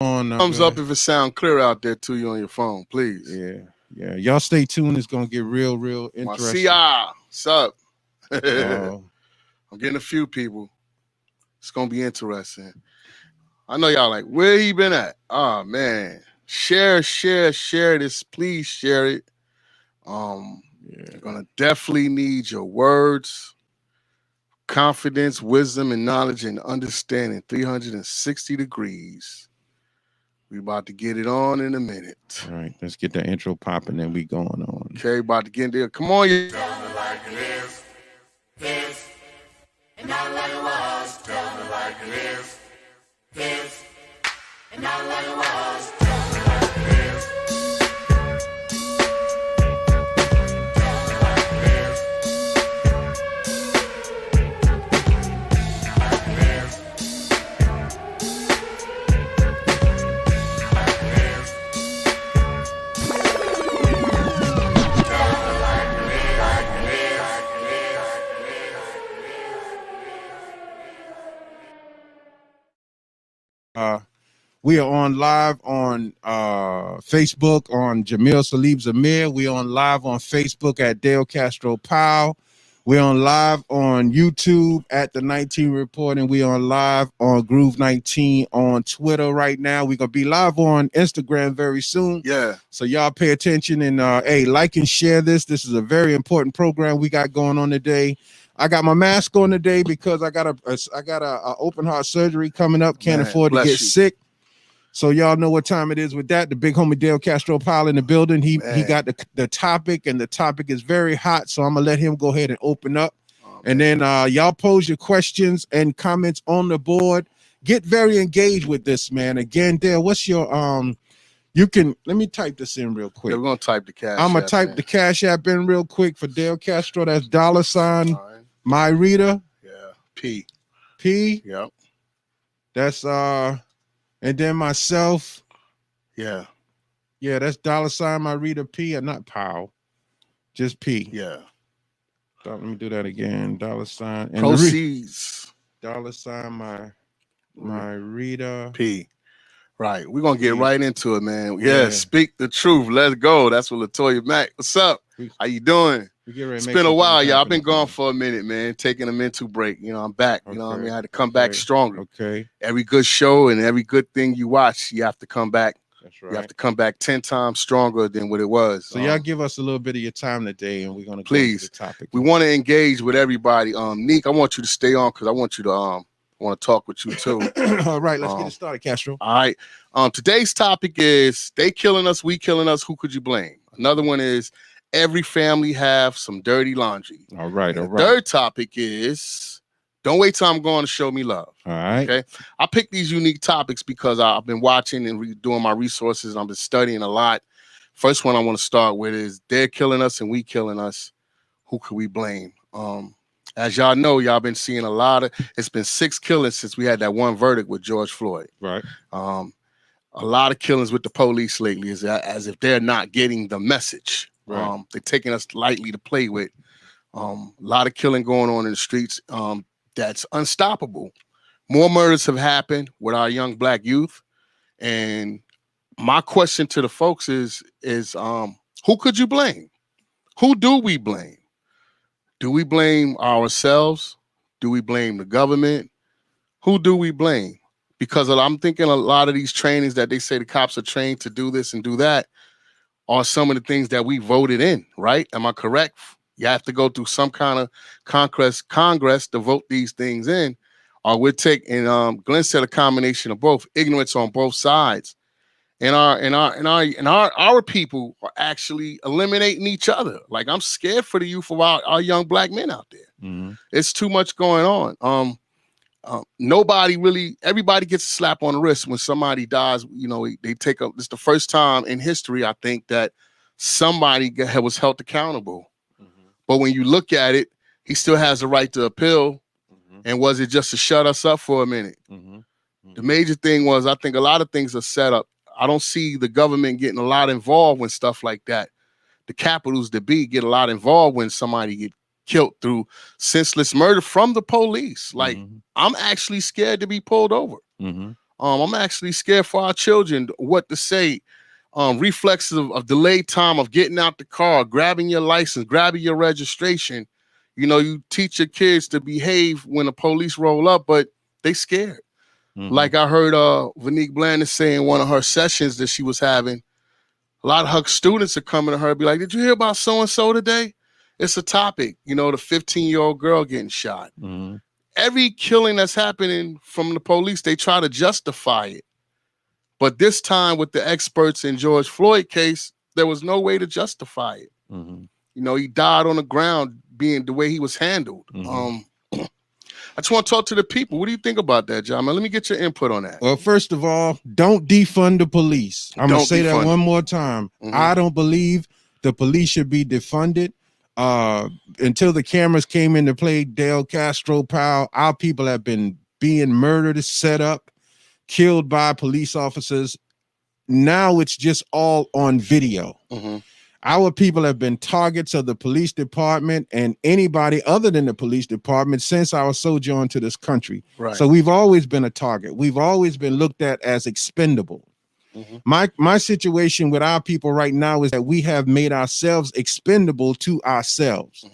on Thumbs up if it sound clear out there to you on your phone, please. yeah. Y'all stay tuned. It's gonna get real My interesting. CI, what's up? Uh, I'm getting a few people. It's gonna be interesting. I know y'all like, where he been at? Oh man. Share this. Please share it. You're gonna definitely need your words, confidence, wisdom, and knowledge and understanding 360 degrees. We about to get it on in a minute. all right, let's get the intro popping and we going on. Okay, about to get there. Come on, you. Tell me like it is, and not like it was. Tell me like it is, and not like it was. Tell me like it is. Tell me like it is. Like it is. Like it is. Tell me like it is. Like it is. We are on live on Facebook on Jamil Salib Zamir. We on live on Facebook at Dale Castro Powell. We're on live on YouTube at the 19 Report, and we on live on Groove 19 on Twitter right now. We're gonna be live on Instagram very soon. Yeah. So y'all pay attention and hey, like and share this. This is a very important program we got going on today. I got my mask on today because I got a open heart surgery coming up. Can't afford to get sick. So y'all know what time it is with that. The big homie Dale Castro Powell in the building. He got the topic, and the topic is very hot. So I'm gonna let him go ahead and open up. And then y'all pose your questions and comments on the board. Get very engaged with this, man. Again, Dale, what's your you can let me type this in real quick. Yeah, we're gonna type the cash. I'm gonna type the Cash App in real quick for Dale Castro. That's $ my reader. Yeah. P. Yep. That's and then myself. Yeah. Yeah, that's $ my reader P and not Powell. Just P. Yeah. Let me do that again. $ and proceeds. $ my reader P. Right. We're gonna get right into it, man. Yeah, speak the truth. Let's go. That's what Latoya Mack. What's up? How you doing? It's been a while, y'all. I've been gone for a minute, man. Taking a mental break. You know, I'm back. You know what I mean? I had to come back stronger. Okay. Every good show and every good thing you watch, you have to come back. That's right. You have to come back 10 times stronger than what it was. So y'all give us a little bit of your time today, and we're gonna please go into the topic. We want to engage with everybody. Neek, I want you to stay on because I want you to I want to talk with you too. All right, let's get it started, Castro. All right. Today's topic is they killing us, we killing us. Who could you blame? Another one is every family have some dirty laundry. All right. The third topic is don't wait till I'm going to show me love. All right. Okay. I picked these unique topics because I've been watching and doing my resources. I've been studying a lot. First one I want to start with is they're killing us and we killing us. Who could we blame? As y'all know, y'all been seeing a lot of. It's been 6 killings since we had that one verdict with George Floyd. Right. A lot of killings with the police lately is as if they're not getting the message. Right. They're taking us lightly to play with. A lot of killing going on in the streets. That's unstoppable. More murders have happened with our young black youth. And my question to the folks is who could you blame? Who do we blame? Do we blame ourselves? Do we blame the government? Who do we blame? Because I'm thinking a lot of these trainings that they say the cops are trained to do this and do that are some of the things that we voted in, right? Am I correct? You have to go through some kind of Congress to vote these things in. Or we're taking, Glenn said a combination of both, ignorance on both sides. And our people are actually eliminating each other. Like, I'm scared for the youth of our young black men out there. Mm-hmm. It's too much going on. Everybody gets a slap on the wrist when somebody dies. You know, they take up. It's the first time in history, I think, that somebody was held accountable. Mm-hmm. But when you look at it, he still has the right to appeal. Mm-hmm. And was it just to shut us up for a minute? Mm-hmm. Mm-hmm. The major thing was, I think a lot of things are set up. I don't see the government getting a lot involved when stuff like that. The capitals that be get a lot involved when somebody get killed through senseless murder from the police. Like, mm-hmm. I'm actually scared to be pulled over. Mm-hmm. I'm actually scared for our children what to say. Reflexes of delayed time of getting out the car, grabbing your license, grabbing your registration. You teach your kids to behave when the police roll up, but they scared. Like I heard Vanique Blandis say in one of her sessions that she was having, a lot of her students are coming to her and be like, did you hear about so-and-so today? It's a topic, the 15-year-old girl getting shot. Every killing that's happening from the police, they try to justify it. But this time with the experts in George Floyd case, there was no way to justify it. He died on the ground being the way he was handled. I just want to talk to the people. What do you think about that, John? Let me get your input on that. Well, first of all, don't defund the police. I'm going to say that one more time. I don't believe the police should be defunded. Until the cameras came into play, Dale Castro Powell, our people have been being murdered, set up, killed by police officers. Now it's just all on video. Our people have been targets of the police department and anybody other than the police department since our sojourn to this country. So we've always been a target. We've always been looked at as expendable. My situation with our people right now is that we have made ourselves expendable to ourselves.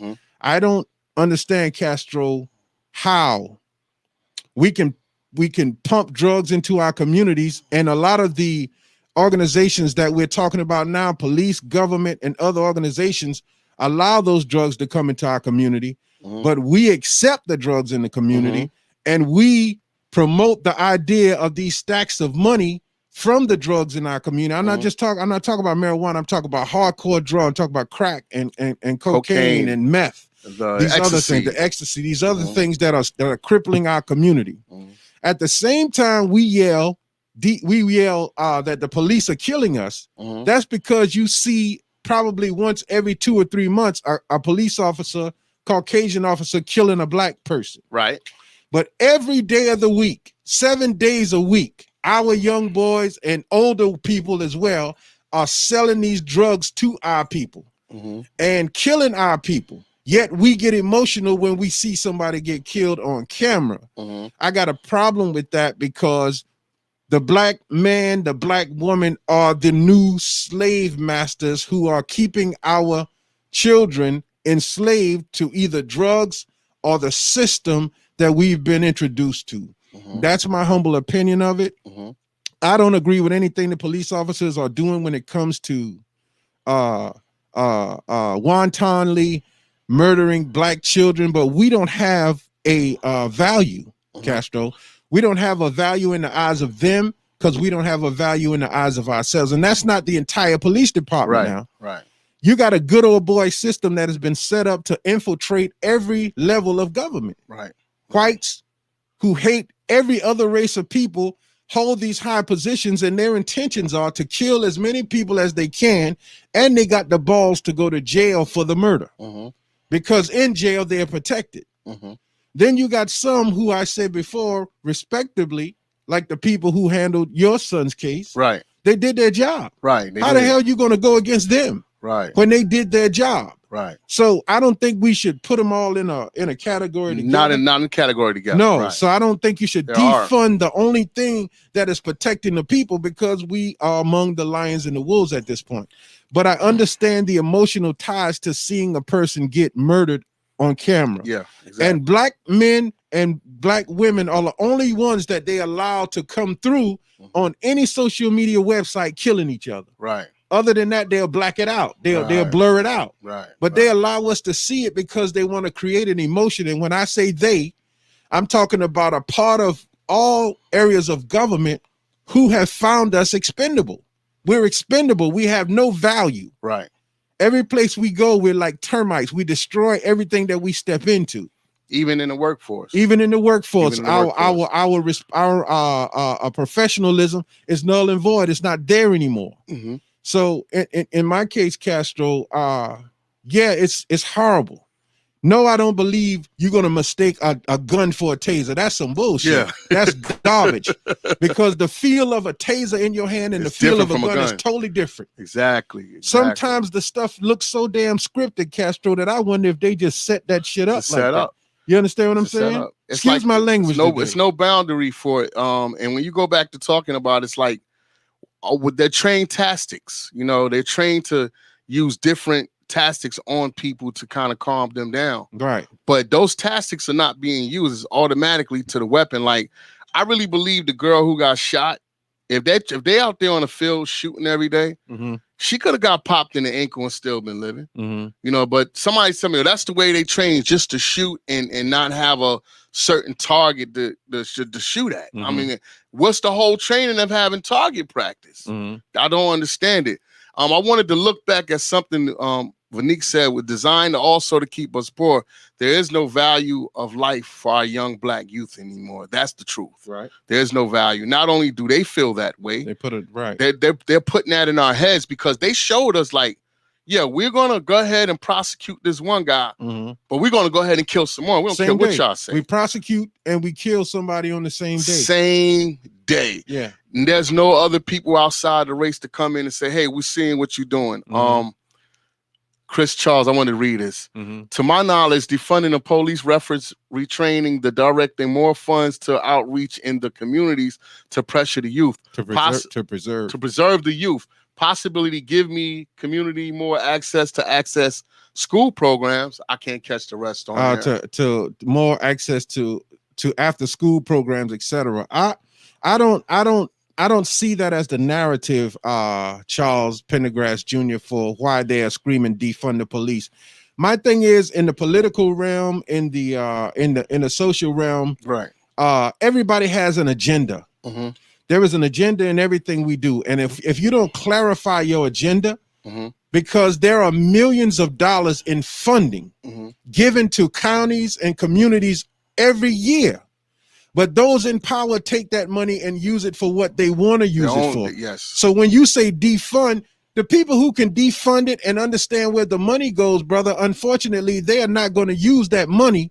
I don't understand, Castro, how we can pump drugs into our communities, and a lot of the organizations that we're talking about now, police, government, and other organizations, allow those drugs to come into our community, but we accept the drugs in the community and we promote the idea of these stacks of money from the drugs in our community. I'm not talking about marijuana. I'm talking about hardcore drugs. I'm talking about crack and cocaine and meth. These other things, the ecstasy, these other things that are crippling our community. At the same time, we yell that the police are killing us. That's because you see probably once every 2 or 3 months a police officer, Caucasian officer, killing a black person. But every day of the week, 7 days a week, our young boys and older people as well are selling these drugs to our people and killing our people. Yet we get emotional when we see somebody get killed on camera. I got a problem with that because the black man, the black woman are the new slave masters who are keeping our children enslaved to either drugs or the system that we've been introduced to. That's my humble opinion of it. I don't agree with anything the police officers are doing when it comes to wantonly murdering black children, but we don't have a value, Castro. We don't have a value in the eyes of them because we don't have a value in the eyes of ourselves. And that's not the entire police department now. You got a good old boy system that has been set up to infiltrate every level of government. Whites who hate every other race of people hold these high positions, and their intentions are to kill as many people as they can, and they got the balls to go to jail for the murder because in jail they're protected. Then you got some who I said before, respectively, like the people who handled your son's case. They did their job. How the hell are you going to go against them when they did their job? So I don't think we should put them all in a category together. Not in category together. No, so I don't think you should defund the only thing that is protecting the people because we are among the lions and the wolves at this point. But I understand the emotional ties to seeing a person get murdered on camera. And black men and black women are the only ones that they allow to come through on any social media website killing each other. Other than that, they'll black it out. They'll blur it out. But they allow us to see it because they want to create an emotion. And when I say they, I'm talking about a part of all areas of government who have found us expendable. We're expendable. We have no value. Every place we go, we're like termites. We destroy everything that we step into. Even in the workforce. Our professionalism is null and void. It's not there anymore. So in my case, Castro, it's horrible. No, I don't believe you're going to mistake a gun for a taser. That's some bullshit. That's garbage. Because the feel of a taser in your hand and the feel of a gun is totally different. Exactly. Sometimes the stuff looks so damn scripted, Castro, that I wonder if they just set that shit up. You understand what I'm It's a saying? setup. It's Excuse like my language. It's no boundary for it. And when you go back to talking about, it's like with their trained tactics. You know, they're trained to use different tactics on people to kind of calm them down. Right. But those tactics are not being used automatically to the weapon. Like, I really believe the girl who got shot, if they out there on the field shooting every day, Mm-hmm. she could have got popped in the ankle and still been living. Mm-hmm. You know, but somebody tell me that's the way they train, just to shoot and not have a certain target to shoot at. I Mhm. mean, what's the whole training of having target practice? Mhm. I don't understand it. I wanted to look back at something Vanique said, with designed also to keep us poor. There is no value of life for our young Black youth anymore. That's the truth. Right. There's no value. Not only do they feel that way, They put it right. they're putting that in our heads, because they showed us, like, yeah, we're gonna go ahead and prosecute this one guy, Mhm. but we're gonna go ahead and kill some more. We don't care what y'all say. We prosecute and we kill somebody on the same day. Same day. Yeah. And there's no other people outside the race to come in and say, hey, we're seeing what you're doing. Mhm. Chris Charles, I want to read this. Mhm. To my knowledge, defunding the police reference retraining, the directing more funds to outreach in the communities to pressure the youth, To preserve the youth, possibility give me community more access school programs. I can't catch the rest on there. to more access to after school programs, etc. I don't see that as the narrative, Charles Pendergrass Jr., for why they are screaming defund the police. My thing is, in the political realm, in the social realm, Right. Everybody has an agenda. Mm-hmm. There is an agenda in everything we do, and if you don't clarify your agenda, Mm-hmm. because there are millions of dollars in funding Mm-hmm. given to counties and communities every year. But those in power take that money and use it for what they want to use it for. Yes. So when you say defund, the people who can defund it and understand where the money goes, brother, unfortunately, they are not going to use that money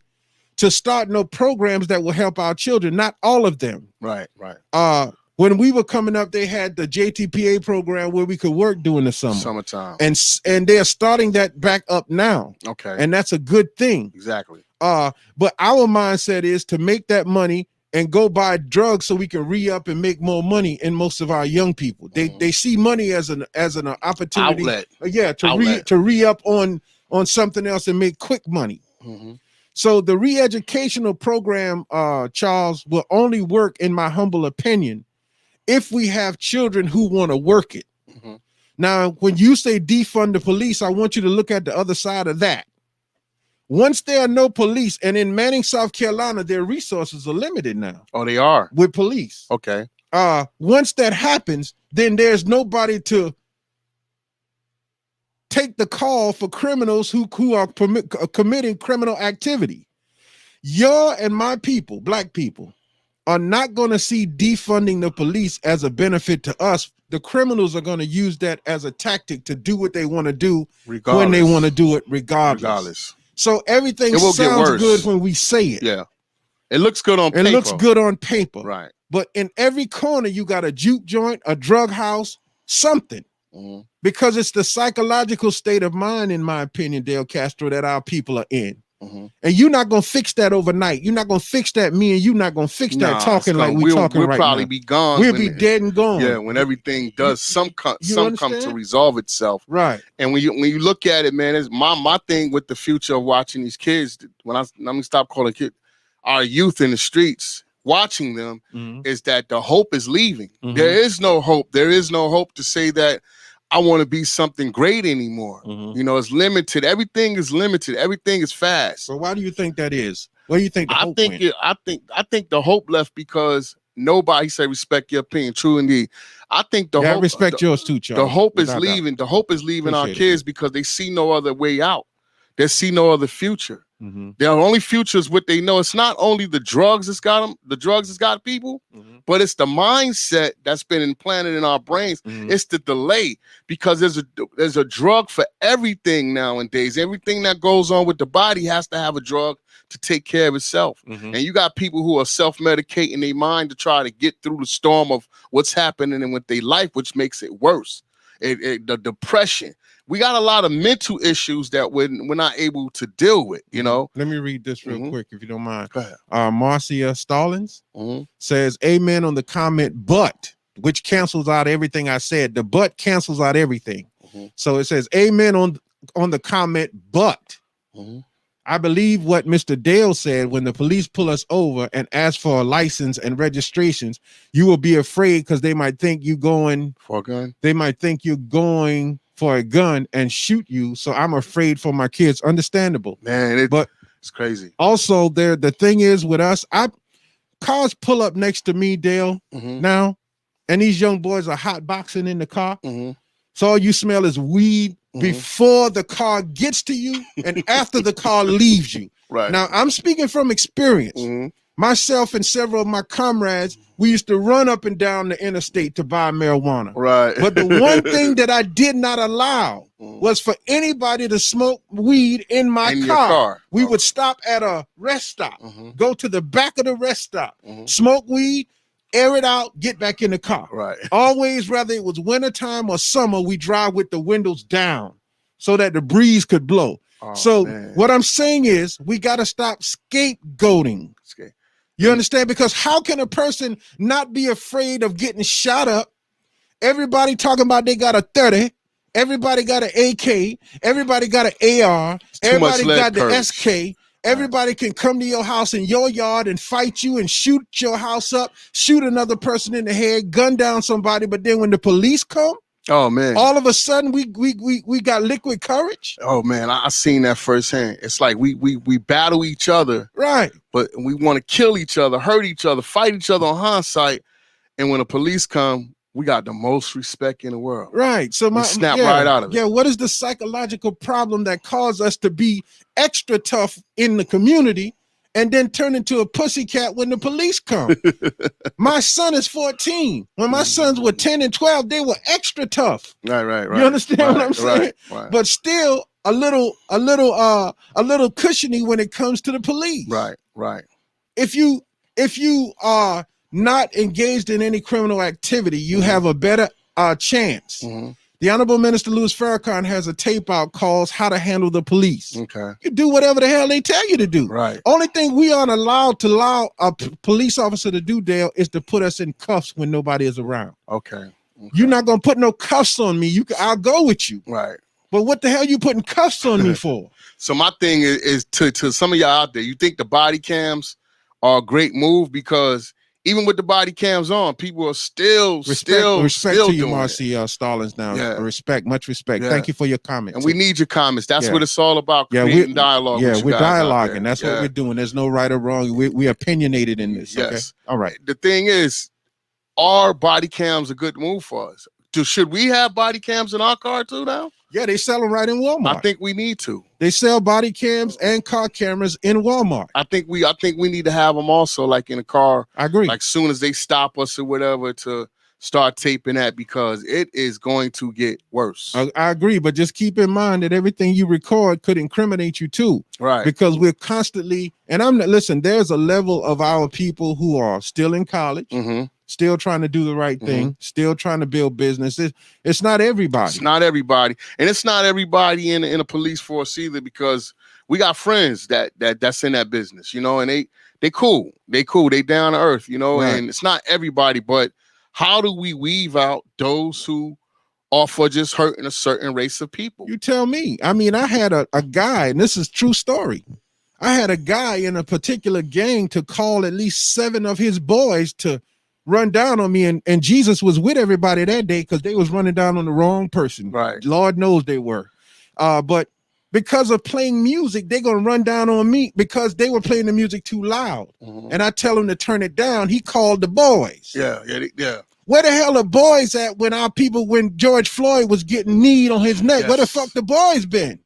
to start no programs that will help our children. Not all of them. Right. Right. When we were coming up, they had the JTPA program where we could work during the Summertime. and they're starting that back up now. Okay. And that's a good thing. Exactly. But our mindset is to make that money and go buy drugs so we can re-up and make more money in most of our young people. They see money as an opportunity. Outlet. To re-up on something else and make quick money. Mm-hmm. So the re-educational program, Charles, will only work, in my humble opinion, if we have children who want to work it. Mm-hmm. Now, when you say defund the police, I want you to look at the other side of that. Once there are no police, and in Manning, South Carolina, their resources are limited now. Oh, they are? With police. Okay. Once that happens, then there's nobody to take the call for criminals who are committing criminal activity. Your and my people, Black people, are not going to see defunding the police as a benefit to us. The criminals are going to use that as a tactic to do what they want to do when they want to do it, regardless. So everything sounds good when we say it. Yeah. It looks good on paper. It looks good on paper. Right. But in every corner, you got a juke joint, a drug house, something. Mm-hmm. Because it's the psychological state of mind, in my opinion, Dale Castro, that our people are in. Mm-hmm. And you're not going to fix that overnight. You're not going to fix that. Me and you not going to fix that talking like we're talking right now. We'll probably be gone. We'll be dead and gone. Yeah, when everything does some come to resolve itself. Right. And when you look at it, man, it's my thing with the future of watching these kids, let me stop calling kids, our youth in the streets, watching them, is that the hope is leaving. Mm-hmm. There is no hope. There is no hope to say that I want to be something great anymore. Mm-hmm. You know, it's limited. Everything is limited. Everything is fast. So why do you think that is? Where do you think the hope went? I think the hope left because nobody said respect your opinion. True indeed. I think the hope. I respect yours too, Charles. The hope is leaving. The hope is leaving our kids because they see no other way out. They see no other future. Mm-hmm. Their only future is what they know. It's not only the drugs that's got them, the drugs that's got people, but it's the mindset that's been implanted in our brains. Mm-hmm. It's the delay, because there's a drug for everything nowadays. Everything that goes on with the body has to have a drug to take care of itself. Mm-hmm. And you got people who are self-medicating their mind to try to get through the storm of what's happening with their life, which makes it worse. the depression. We got a lot of mental issues that we're not able to deal with, you know. Let me read this real quick, if you don't mind. Go ahead. Marcia Stallings says, amen on the comment, but, which cancels out everything I said. The but cancels out everything. So it says, amen on the comment, but I believe what Mr. Dale said, when the police pull us over and ask for a license and registrations, you will be afraid because they might think you going for a gun. They might think you're going for a gun and shoot you. So I'm afraid for my kids. Understandable, man. But it's crazy. Also, the thing is with us, cars pull up next to me, Dale, now, and these young boys are hot boxing in the car. So all you smell is weed before the car gets to you and after the car leaves you. Right. Now, I'm speaking from experience. Myself and several of my comrades, we used to run up and down the interstate to buy marijuana. Right. But the one thing that I did not allow was for anybody to smoke weed in my car. We would stop at a rest stop, go to the back of the rest stop, smoke weed, air it out, get back in the car. Right. Always, whether it was wintertime or summer, we drive with the windows down so that the breeze could blow. What I'm saying is we got to stop scapegoating. You understand? Because how can a person not be afraid of getting shot up? Everybody talking about they got a 30. Everybody got an AK. Everybody got an AR. Everybody got the SK. Everybody can come to your house in your yard and fight you and shoot your house up, shoot another person in the head, gun down somebody. But then when the police come, oh man, all of a sudden we got liquid courage. Oh man, I seen that firsthand. It's like we battle each other, right? But we want to kill each other, hurt each other, fight each other on hindsight. And when the police come, we got the most respect in the world, right? So we snap right out of it. Yeah, what is the psychological problem that caused us to be extra tough in the community and then turn into a pussycat when the police come? My son is 14. When my sons were 10 and 12, they were extra tough. Right. You understand what I'm saying? Right. But still a little cushiony when it comes to the police. Right. If you are not engaged in any criminal activity, you have a better chance. The Honorable Minister Louis Farrakhan has a tape out called How to Handle the Police. Okay. You do whatever the hell they tell you to do. Right. Only thing we aren't allowed to allow a police officer to do, Dale, is to put us in cuffs when nobody is around. Okay. You're not going to put no cuffs on me. I'll go with you. Right. But what the hell you putting cuffs on me for? So my thing is to some of y'all out there, you think the body cams are a great move? Because even with the body cams on, people are still respect to you, doing Marcia Stallings. Now, much respect. Yeah. Thank you for your comments. And we need your comments. That's what it's all about. Creating dialogue. Yeah, we're dialoguing. That's what we're doing. There's no right or wrong. We're opinionated in this. Yes. Okay. All right. The thing is, are body cams a good move for us? Should we have body cams in our car too now? Yeah, they sell them right in Walmart. I think we need to. They sell body cams and car cameras in Walmart. I think we need to have them also, like in a car. I agree. Like soon as they stop us or whatever, to start taping that, because it is going to get worse. I agree, but just keep in mind that everything you record could incriminate you too. Right. Because we're constantly, and listen, there's a level of our people who are still in college, still trying to do the right thing, still trying to build business. It's not everybody. It's not everybody. And it's not everybody in a police force either, because we got friends that's in that business, you know, and they cool. They down to earth, you know, and it's not everybody. But how do we weave out those who are for just hurting a certain race of people? You tell me. I mean, I had a guy, and this is true story. I had a guy in a particular gang to call at least 7 of his boys to run down on me, and Jesus was with everybody that day because they was running down on the wrong person. Right. Lord knows they were. But because of playing music, they're gonna run down on me because they were playing the music too loud. And I tell him to turn it down. He called the boys. Yeah. Where the hell are boys at when George Floyd was getting kneed on his neck? Where the fuck the boys been?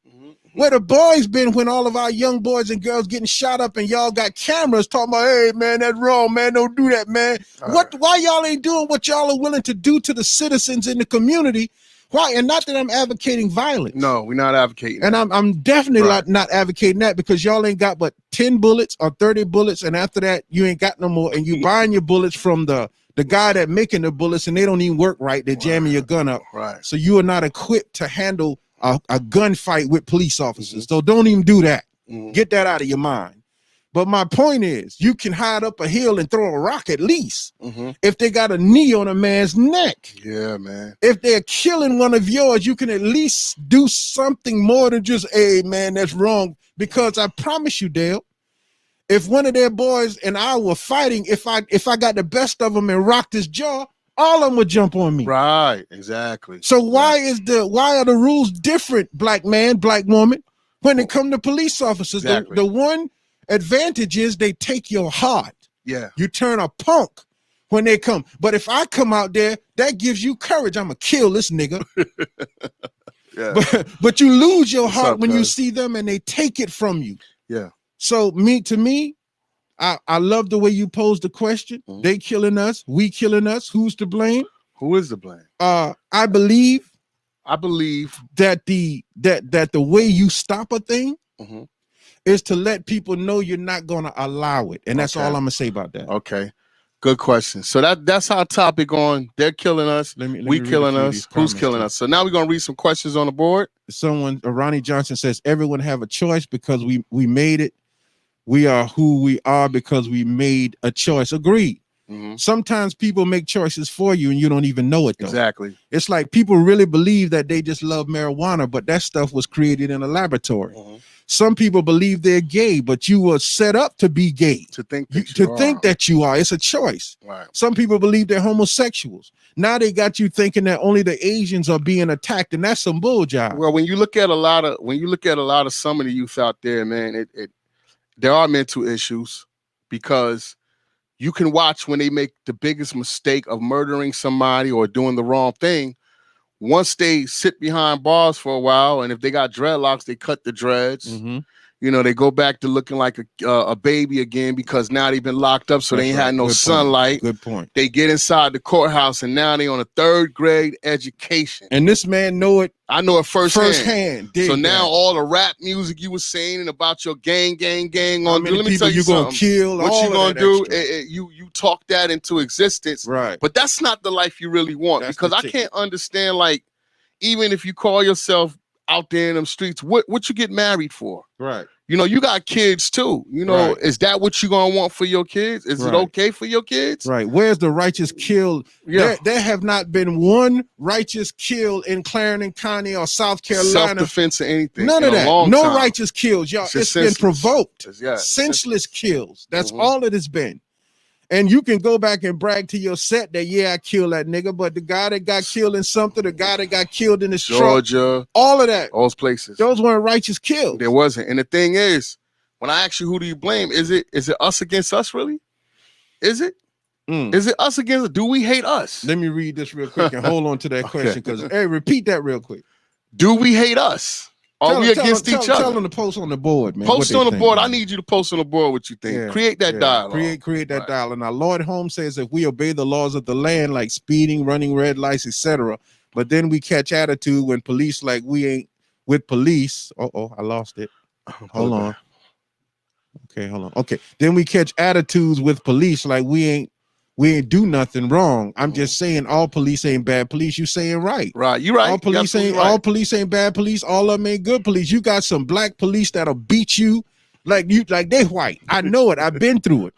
Where the boys been when all of our young boys and girls getting shot up and y'all got cameras talking about, hey man, that's wrong, man, don't do that, man. Why y'all ain't doing what y'all are willing to do to the citizens in the community? Why? And not that I'm advocating violence. No, we're not advocating. And I'm definitely not advocating that, because y'all ain't got but 10 bullets or 30 bullets, and after that you ain't got no more, and you buying your bullets from the the guy that making the bullets and they don't even work right. They're jamming your gun up. Right. So you are not equipped to handle a gunfight with police officers. So don't even do that. Get that out of your mind. But my point is, you can hide up a hill and throw a rock at least if they got a knee on a man's neck. Yeah, man. If they're killing one of yours, you can at least do something more than just, hey, man, that's wrong. Because I promise you, Dale, if one of their boys and I were fighting, if I got the best of them and rocked his jaw, all of them would jump on me. Right, exactly. So why are the rules different, black man, black woman, when it come to police officers? Exactly. The one advantage is they take your heart. Yeah. You turn a punk when they come. But if I come out there, that gives you courage. I'm gonna kill this nigga. Yeah. But you lose your What's heart up, when you cuz? see them and they take it from you. Yeah. So to me, I love the way you posed the question. They killing us, we killing us. Who's to blame? Who is to blame? I believe that the way you stop a thing is to let people know you're not going to allow it. And that's all I'm going to say about that. Okay. Good question. So that's our topic on they're killing us, we killing us, who's killing us. So now we're going to read some questions on the board. Someone, Ronnie Johnson says, everyone have a choice because we made it. We are who we are because we made a choice. Agreed. Sometimes people make choices for you and you don't even know it though. Exactly. It's like people really believe that they just love marijuana, but that stuff was created in a laboratory. Some people believe they're gay, but you were set up to be gay. To think that you are. It's a choice. Right. Some people believe they're homosexuals. Now they got you thinking that only the Asians are being attacked, and that's some bull job. Well, when you look at a lot of some of the youth out there, man, there are mental issues because you can watch when they make the biggest mistake of murdering somebody or doing the wrong thing. Once they sit behind bars for a while, and if they got dreadlocks, they cut the dreads. You know, they go back to looking like a baby again because now they've been locked up, so they ain't had no sunlight. Good point. They get inside the courthouse, and now they on a 3rd grade education. And this man know it. I know it firsthand. So now all the rap music you were saying and about your gang on. Let me tell you something. Gonna kill. What you gonna do? You talk that into existence, right? But that's not the life you really want. That's because I can't understand, like, even if you call yourself out there in them streets, what you get married for? Right. You know, you got kids too. You know, Is that what you gonna want for your kids? Is it okay for your kids? Right. Where's the righteous kill? Yeah. There have not been one righteous kill in Clarendon County or South Carolina. Self-defense or anything. None of that. No time. righteous kills, y'all. It's been provoked. Senseless kills. That's all it has been. And you can go back and brag to your set that, yeah, I killed that nigga, but the guy that got killed in something, the guy that got killed in his Georgia, truck, all of that, those places, those weren't righteous kills. There wasn't. And the thing is, when I ask you, who do you blame? Is it us against us, really? Is it? Is it us against? Do we hate us? Let me read this real quick and hold on to that question because, hey, repeat that real quick. Do we hate us? Are we against each other? Tell them to post on the board, man. Post on the board. I need you to post on the board what you think. Yeah, create that dialogue. Create that dialogue. Now, Lloyd Holmes says if we obey the laws of the land, like speeding, running red lights, etc., but then we catch attitude when police like we ain't with police. I lost it. Hold on. Okay, hold on. Okay, then we catch attitudes with police like we ain't do nothing wrong. I'm just saying all police ain't bad police. You saying right. Right. You right. All police ain't bad police. All of them ain't good police. You got some black police that'll beat you like they white. I know it. I've been through it.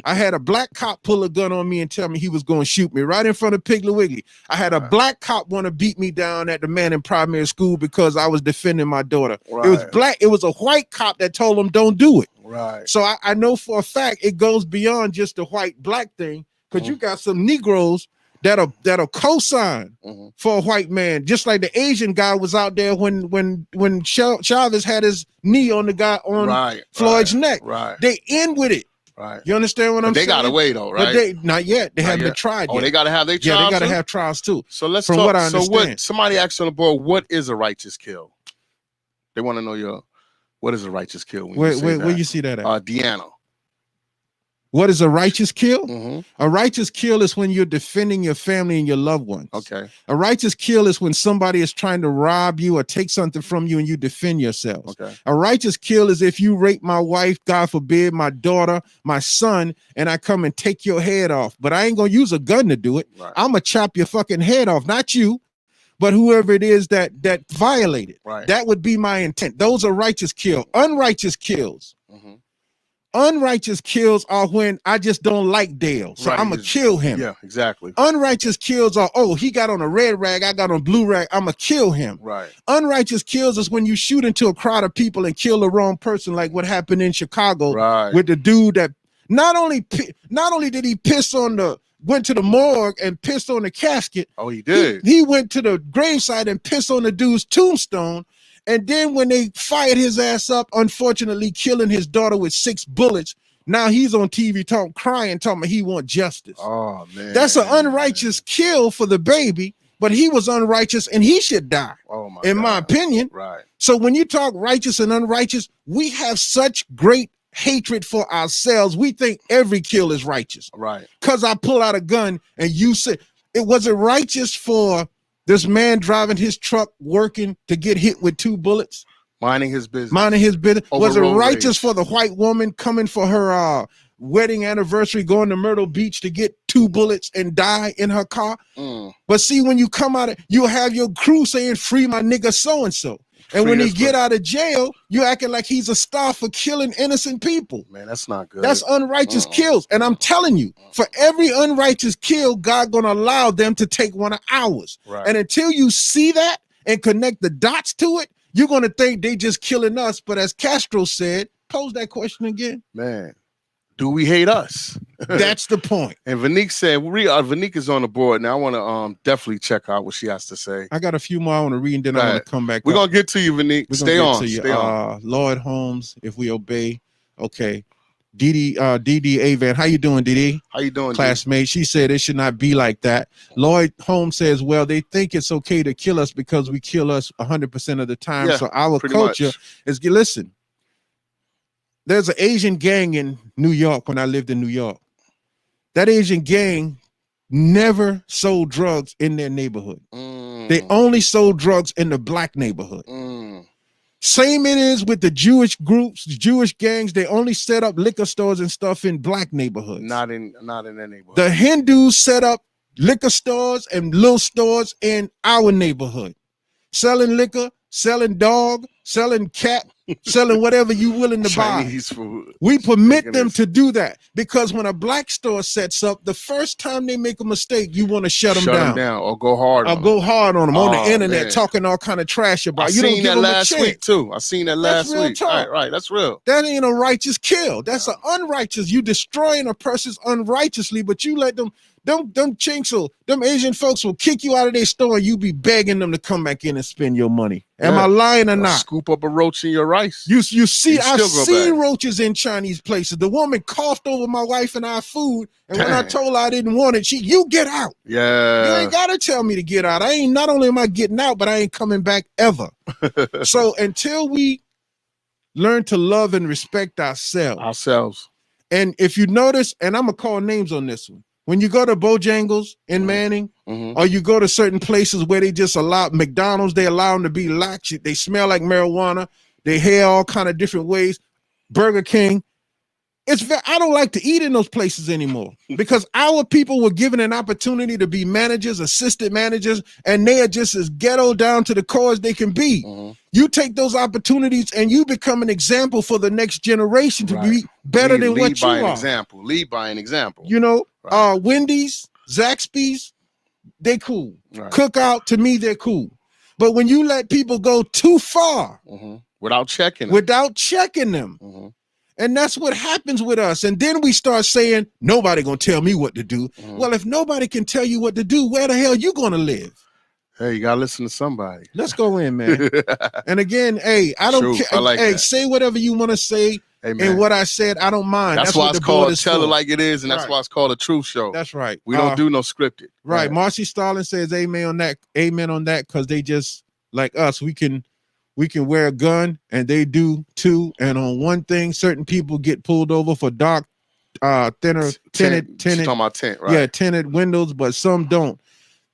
I had a black cop pull a gun on me and tell me he was going to shoot me right in front of Piggly Wiggly. I had a black cop want to beat me down at the Manning Primary School because I was defending my daughter. Right. It was black. It was a white cop that told him don't do it. Right. So I know for a fact it goes beyond just the white black thing. Because you got some Negroes that'll co-sign for a white man, just like the Asian guy was out there when Chavez had his knee on the guy on Floyd's neck. Right. They end with it. Right. You understand what I'm saying? They got away though, right? But they not yet. They haven't been tried yet. Oh, they gotta have their trials. Yeah, they gotta have trials too. So let's talk. What I understand. Somebody asked on the board, what is a righteous kill? They want to know what is a righteous kill. Where you see that at? Deanna. What is a righteous kill? Mhm. A righteous kill is when you're defending your family and your loved ones. Okay. A righteous kill is when somebody is trying to rob you or take something from you and you defend yourselves. Okay. A righteous kill is if you rape my wife, God forbid, my daughter, my son, and I come and take your head off. But I ain't gonna use a gun to do it. Right. I'm gonna chop your fucking head off, not you, but whoever it is that violated. Right. That would be my intent. Those are righteous kill. Unrighteous kills. Mhm. Unrighteous kills are when I just don't like Dale, so Right, I'm gonna kill him. Yeah, exactly. Unrighteous kills are, oh, he got on a red rag, I got on blue rag, I'm gonna kill him. Right. Unrighteous kills is when you shoot into a crowd of people and kill the wrong person, like what happened in Chicago Right. with the dude that not only did he went to the morgue and pissed on the casket. Oh, he did. He went to the gravesite and pissed on the dude's tombstone. And then when they fired his ass up, unfortunately killing his daughter with 6 bullets, now he's on TV crying, talking about he want justice. Oh, man. That's an unrighteous kill for the baby, but he was unrighteous and he should die, Oh, my in God. my opinion. Right. So when you talk righteous and unrighteous, we have such great hatred for ourselves. We think every kill is righteous. Right. Because I pull out a gun and you say, it wasn't righteous for this man driving his truck working to get hit with 2 bullets. Minding his business. Was it road righteous rage. for the white woman coming for her wedding anniversary, going to Myrtle Beach to get 2 bullets and die in her car? Mm. But see, when you come out, you have your crew saying, free my nigga so-and-so. And Free when he this get person. out of jail, you acting like he's a star for killing innocent people. Man, that's not good. That's unrighteous kills. And I'm telling you, for every unrighteous kill, God gonna allow them to take one of ours. Right. And until you see that and connect the dots to it, you're gonna think they just killing us. But as Castro said, pose that question again. Man, do we hate us? That's the point. And Vanique said, Vanique is on the board now. I want to definitely check out what she has to say. I got a few more I want to read, and then I want to come back. We're gonna get to you, Vanique. We're Stay gonna on. get to you. Stay on. Lloyd Holmes, if we obey. Okay. DD Avan, how you doing, DD? How you doing, classmate? She said it should not be like that. Lloyd Holmes says, well, they think it's okay to kill us because we kill us 100% of the time. Yeah, so our pretty culture much. is, listen, there's an Asian gang in New York when I lived in New York. That Asian gang never sold drugs in their neighborhood. They only sold drugs in the black neighborhood. Same it is with the Jewish groups, Jewish gangs. They only set up liquor stores and stuff in black neighborhoods. Not in their neighborhood. The Hindus set up liquor stores and little stores in our neighborhood, selling liquor, selling dog, selling cat, selling whatever you willing to Chinese buy. food. We permit them to do that because when a black store sets up, the first time they make a mistake, you want to shut them down. Or go hard on them. Go hard on them on the internet, man. talking all kind of trash about. I You don't seen give that them last a chance. week too. I seen that last real week. talk. Right, that's real. That ain't a righteous kill. That's an unrighteous. You destroying a person unrighteously, but you let them chinks, them Asian folks will kick you out of their store and you be begging them to come back in and spend your money. Am I lying or not? Scoop up a roach in your rice. You see, You I've still go seen back. roaches in Chinese places. The woman coughed over my wife and our food, and when I told her I didn't want it, you get out. Yeah. You ain't gotta tell me to get out. Not only am I getting out, but I ain't coming back ever. So until we learn to love and respect ourselves. And if you notice, and I'm gonna call names on this one. When you go to Bojangles in Manning, or you go to certain places where they just allow McDonald's, they allow them to be lax. They smell like marijuana. They hair all kind of different ways. Burger King. I don't like to eat in those places anymore because our people were given an opportunity to be managers, assistant managers, and they are just as ghetto down to the core as they can be. You take those opportunities and you become an example for the next generation to be better than what you are. Lead by an example. You know, Wendy's, Zaxby's, they cool. Right. Cookout, to me, they're cool. But when you let people go too far without checking them, and that's what happens with us. And then we start saying, nobody gonna tell me what to do. Well, if nobody can tell you what to do, where the hell you gonna live? Hey, you gotta listen to somebody. Let's go in, man. And again, hey, I don't care. I like hey, that. say whatever you want to say. Hey, man. And what I said, I don't mind. That's why what it's the board called is Tell for. It Like It Is, and that's why it's called a truth show. That's right. We don't do no scripted. Right. Marcy Starlin says amen on that. Amen on that, because they just like us. We can wear a gun, and they do too. And on one thing, certain people get pulled over for dark thinner She's tinted, talking about tent, right? yeah, tinted windows, but some don't.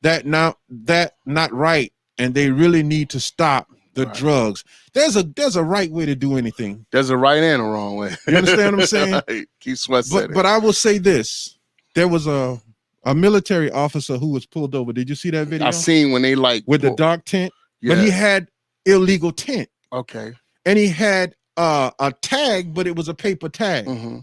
That not right, and they really need to stop the drugs. There's a right way to do anything. There's a right and a wrong way. You understand what I'm saying? Keith Sweat said it. But I will say this: there was a military officer who was pulled over. Did you see that video? I seen when they with the dark tent, yeah. but he had illegal tent. Okay. And he had a tag, but it was a paper tag. Mm-hmm.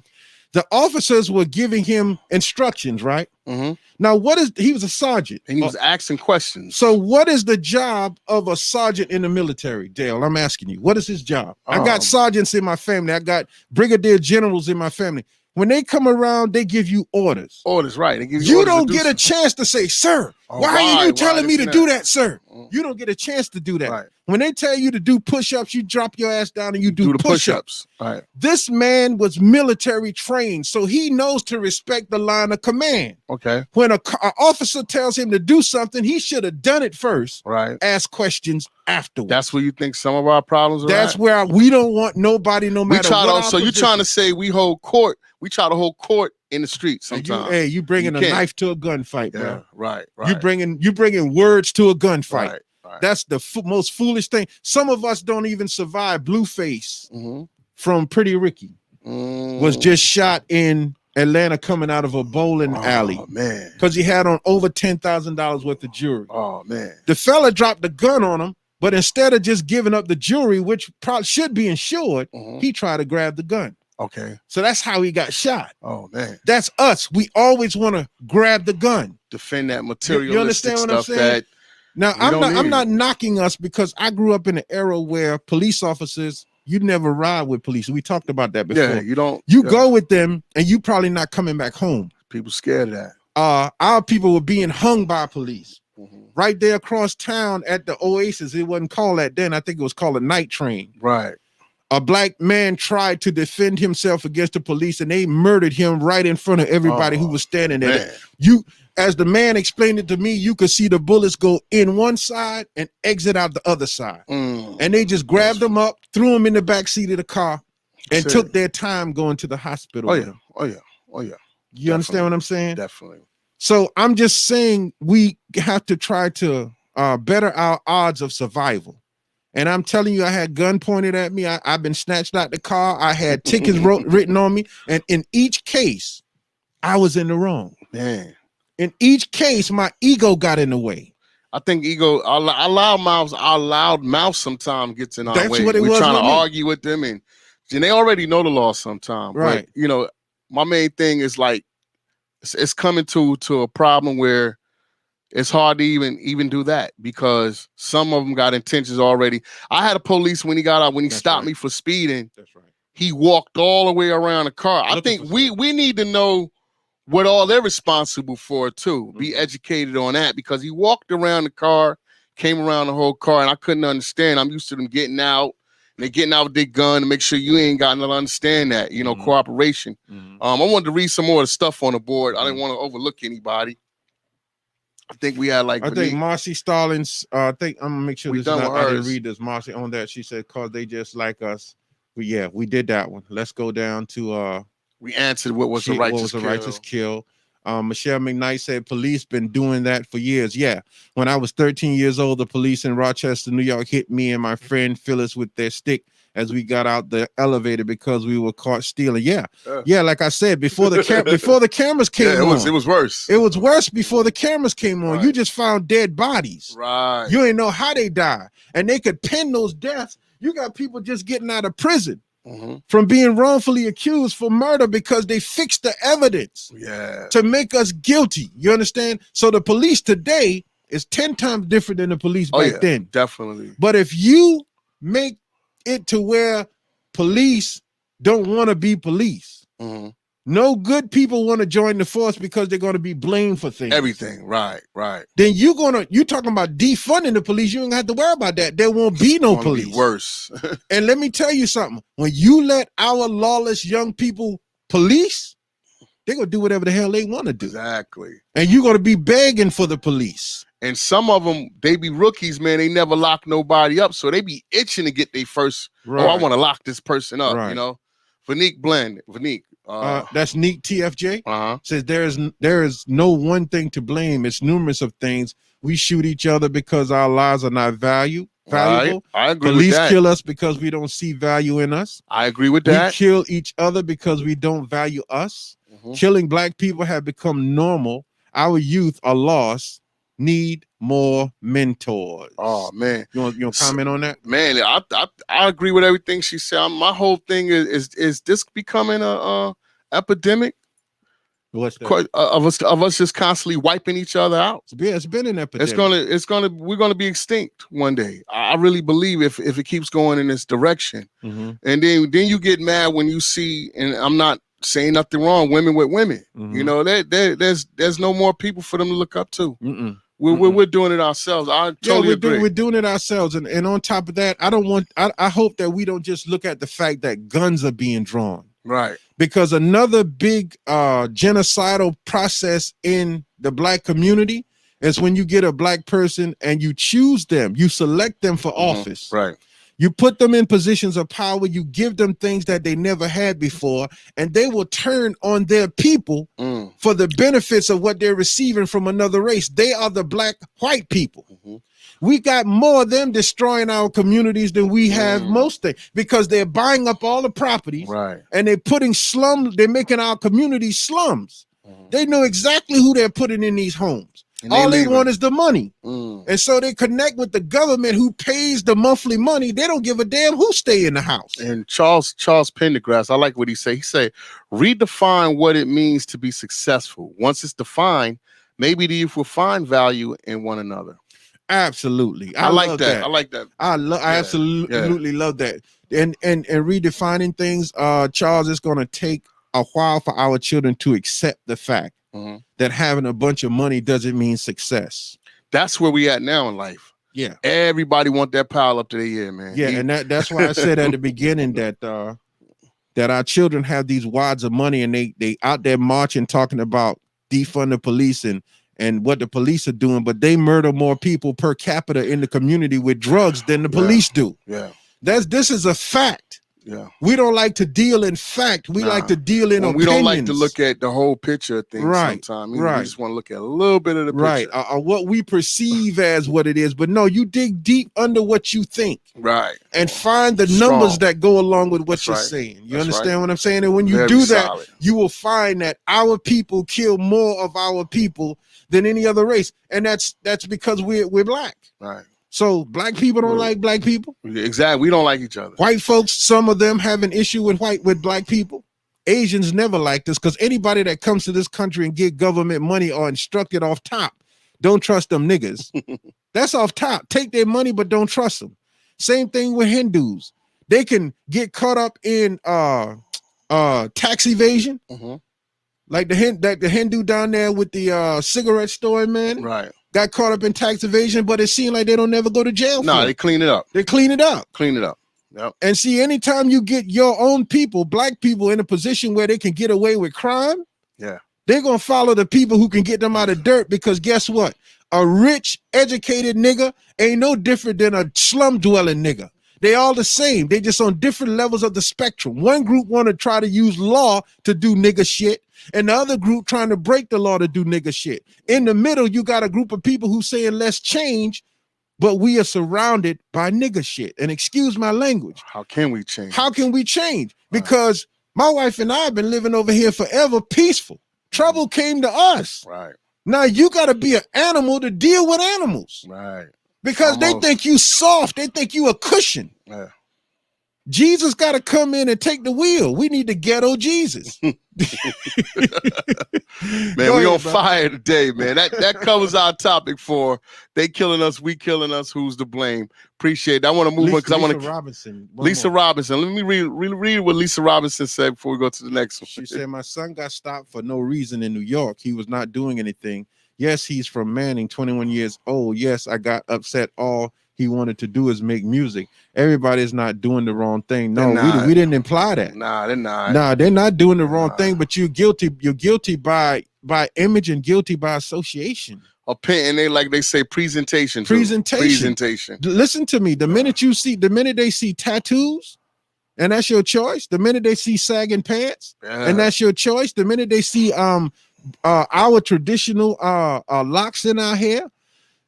The officers were giving him instructions, right? Mm-hmm. Now, he was a sergeant. And he was asking questions. So what is the job of a sergeant in the military, Dale? I'm asking you, what is his job? I got sergeants in my family. I got brigadier generals in my family. When they come around, they give you orders. Orders, right. They give you don't get a chance to say, sir, why are you telling me to do that, sir? You don't get a chance to do that. Right. When they tell you to do push-ups, you drop your ass down and you do the push-ups. Right. This man was military trained, so he knows to respect the line of command. Okay. When an officer tells him to do something, he should have done it first. Right. Ask questions afterwards. That's where you think some of our problems are. That's where we don't want nobody, no matter what. So you're trying to say we hold court. We try to hold court in the streets sometimes. You bringing a knife to a gunfight, bro. Yeah, right. You bringing words to a gunfight. Right. That's the most foolish thing. Some of us don't even survive. Blueface from Pretty Ricky was just shot in Atlanta coming out of a bowling alley. Oh, man. Because he had on over $10,000 worth of jewelry. Oh, man. The fella dropped the gun on him, but instead of just giving up the jewelry, which probably should be insured, he tried to grab the gun. Okay. So that's how he got shot. Oh, man. That's us. We always want to grab the gun. Defend that materialistic you understand what I'm saying? Now, I'm not knocking us because I grew up in an era where police officers, you never ride with police. We talked about that before. Yeah, you don't. You go with them and you probably not coming back home. People scared of that. Our people were being hung by police. Right there across town at the Oasis. It wasn't called that then. I think it was called a night train. Right. A black man tried to defend himself against the police and they murdered him right in front of everybody who was standing there. Man. As the man explained it to me, you could see the bullets go in one side and exit out the other side. And they just grabbed him up, threw him in the back seat of the car, and took their time going to the hospital. Oh, yeah. You Definitely. Understand what I'm saying? Definitely. So I'm just saying we have to try to better our odds of survival. And I'm telling you, I had gun pointed at me. I've been snatched out the car. I had tickets written on me. And in each case, I was in the wrong. Man. In each case, my ego got in the way. I think our loud mouth sometimes gets in our way. That's what it was. We're trying to argue with them, and they already know the law sometimes. Right. But, my main thing is like it's coming to a problem where it's hard to even do that because some of them got intentions already. I had a police when he stopped me for speeding. That's right. He walked all the way around the car. I think we need to know what all they're responsible for too. Be educated on that because he walked around the car, came around the whole car, and I couldn't understand. I'm used to them getting out, and they're getting out with their gun to make sure you ain't got to understand that, cooperation. I wanted to read some more of the stuff on the board. I didn't want to overlook anybody. I think we had I think Marcy Stallings, I'm gonna make sure I didn't read this. Marcy on that. She said, cause they just like us. But yeah, we did that one. Let's go down to we answered what was a righteous kill. Michelle McKnight said police been doing that for years. Yeah. When I was 13 years old, the police in Rochester, New York hit me and my friend Phyllis with their stick as we got out the elevator because we were caught stealing. Yeah. Like I said, before the cameras came on. It was worse. It was worse before the cameras came on. Right. You just found dead bodies. Right. You didn't know how they died. And they could pin those deaths. You got people just getting out of prison. From being wrongfully accused for murder because they fixed the evidence to make us guilty. You understand? So the police today is 10 times different than the police back then. Definitely. But if you make it to where police don't want to be police, no good people want to join the force because they're going to be blamed for things. Everything. Right. Then you talking about defunding the police. You don't have to worry about that. There won't be no police. Be worse. And let me tell you something. When you let our lawless young people police, they're going to do whatever the hell they want to do. Exactly. And you're going to be begging for the police. And some of them, they be rookies, man. They never lock nobody up. So they be itching to get their first, I want to lock this person up, Vanique Blend. Vanique, That's Neat TFJ. Uh-huh. Says there is no one thing to blame. It's numerous of things. We shoot each other because our lives are not valuable. Right. I agree Police with that. kill us because we don't see value in us. I agree with We that. kill each other because we don't value us. Mhm. Killing black people have become normal. Our youth are lost. Need more mentors. Oh man, You want comment on that? Man, I agree with everything she said. My whole thing is this becoming a epidemic? What's that? Of us just constantly wiping each other out. Yeah, it's been an epidemic. We're gonna be extinct one day. I really believe if it keeps going in this direction. Mm-hmm. And then you get mad when you see, and I'm not saying nothing wrong, women with women. Mm-hmm. You know, there's no more people for them to look up to. Mm-mm. We're doing it ourselves. I totally agree. We're doing it ourselves, and on top of that, I hope that we don't just look at the fact that guns are being drawn. Right. Because another big genocidal process in the black community is when you get a black person and you choose them, you select them for office. Right. You put them in positions of power, you give them things that they never had before, and they will turn on their people for the benefits of what they're receiving from another race. They are the black white people. Mm-hmm. We got more of them destroying our communities than we have most things, because they're buying up all the properties, right, and they're making our communities slums. Mm-hmm. They know exactly who they're putting in these homes. And all they want is the money. And so they connect with the government who pays the monthly money. They don't give a damn who stay in the house. And Charles Pendergrass, I like what he said. He said, redefine what it means to be successful. Once it's defined, maybe the youth will find value in one another. Absolutely. I like that. I like that. I absolutely love that. And redefining things, Charles, it's going to take a while for our children to accept the fact that having a bunch of money doesn't mean success. That's where we at now in life. Yeah. Everybody want that pile up to their ear, man. Yeah, and that's why I said at the beginning that our children have these wads of money, and they out there marching, talking about defund the police and what the police are doing, but they murder more people per capita in the community with drugs than the police do. Yeah. This is a fact. Yeah. We don't like to deal in fact. We like to deal in opinions. We don't like to look at the whole picture of things sometimes. Right. We just want to look at a little bit of the picture. Right. What we perceive as what it is. But no, you dig deep under what you think. Right. And find the numbers that go along with what you're saying. You understand what I'm saying? And when you do that, you will find that our people kill more of our people than any other race. And that's because we're black. Right. So black people don't like black people. Exactly. We don't like each other. White folks, some of them have an issue with black people. Asians never liked us, because anybody that comes to this country and get government money are instructed off top. Don't trust them niggas. That's off top. Take their money, but don't trust them. Same thing with Hindus. They can get caught up in tax evasion. Like the Hindu down there with the cigarette store, man. Right. Got caught up in tax evasion, but it seemed like they don't never go to jail. No, they clean it up. They clean it up. Clean it up. Yep. And see, anytime you get your own people, black people, in a position where they can get away with crime, they're gonna follow the people who can get them out of dirt, because guess what? A rich, educated nigga ain't no different than a slum dwelling nigga. They all the same. They just on different levels of the spectrum. One group want to try to use law to do nigga shit, and the other group trying to break the law to do nigga shit. In the middle, you got a group of people who saying let's change, but we are surrounded by nigga shit. And excuse my language. How can we change? How can we change? Because my wife and I have been living over here forever peaceful. Trouble came to us. Right. Now you got to be an animal to deal with animals. Right. Because they think you soft. They think you a cushion. Yeah. Jesus got to come in and take the wheel. We need the ghetto Jesus. Man, we on fire today, man. That covers our topic for they killing us, we killing us. Who's to blame? Appreciate it. I want to move on because I want to. Lisa Robinson. Let me read what Lisa Robinson said before we go to the next one. She said, "My son got stopped for no reason in New York. He was not doing anything. Yes, he's from Manning, 21 years old. Yes, I got upset. All he wanted to do is make music. Everybody's not doing the wrong thing. No, we didn't imply that. Nah, they're not. Nah, they're not doing the wrong thing, but you're guilty. You're guilty by image and guilty by association. And they say presentation. Presentation. Presentation. Listen to me. The minute they see tattoos, and that's your choice. The minute they see sagging pants, and that's your choice. The minute they see our traditional locks in our hair,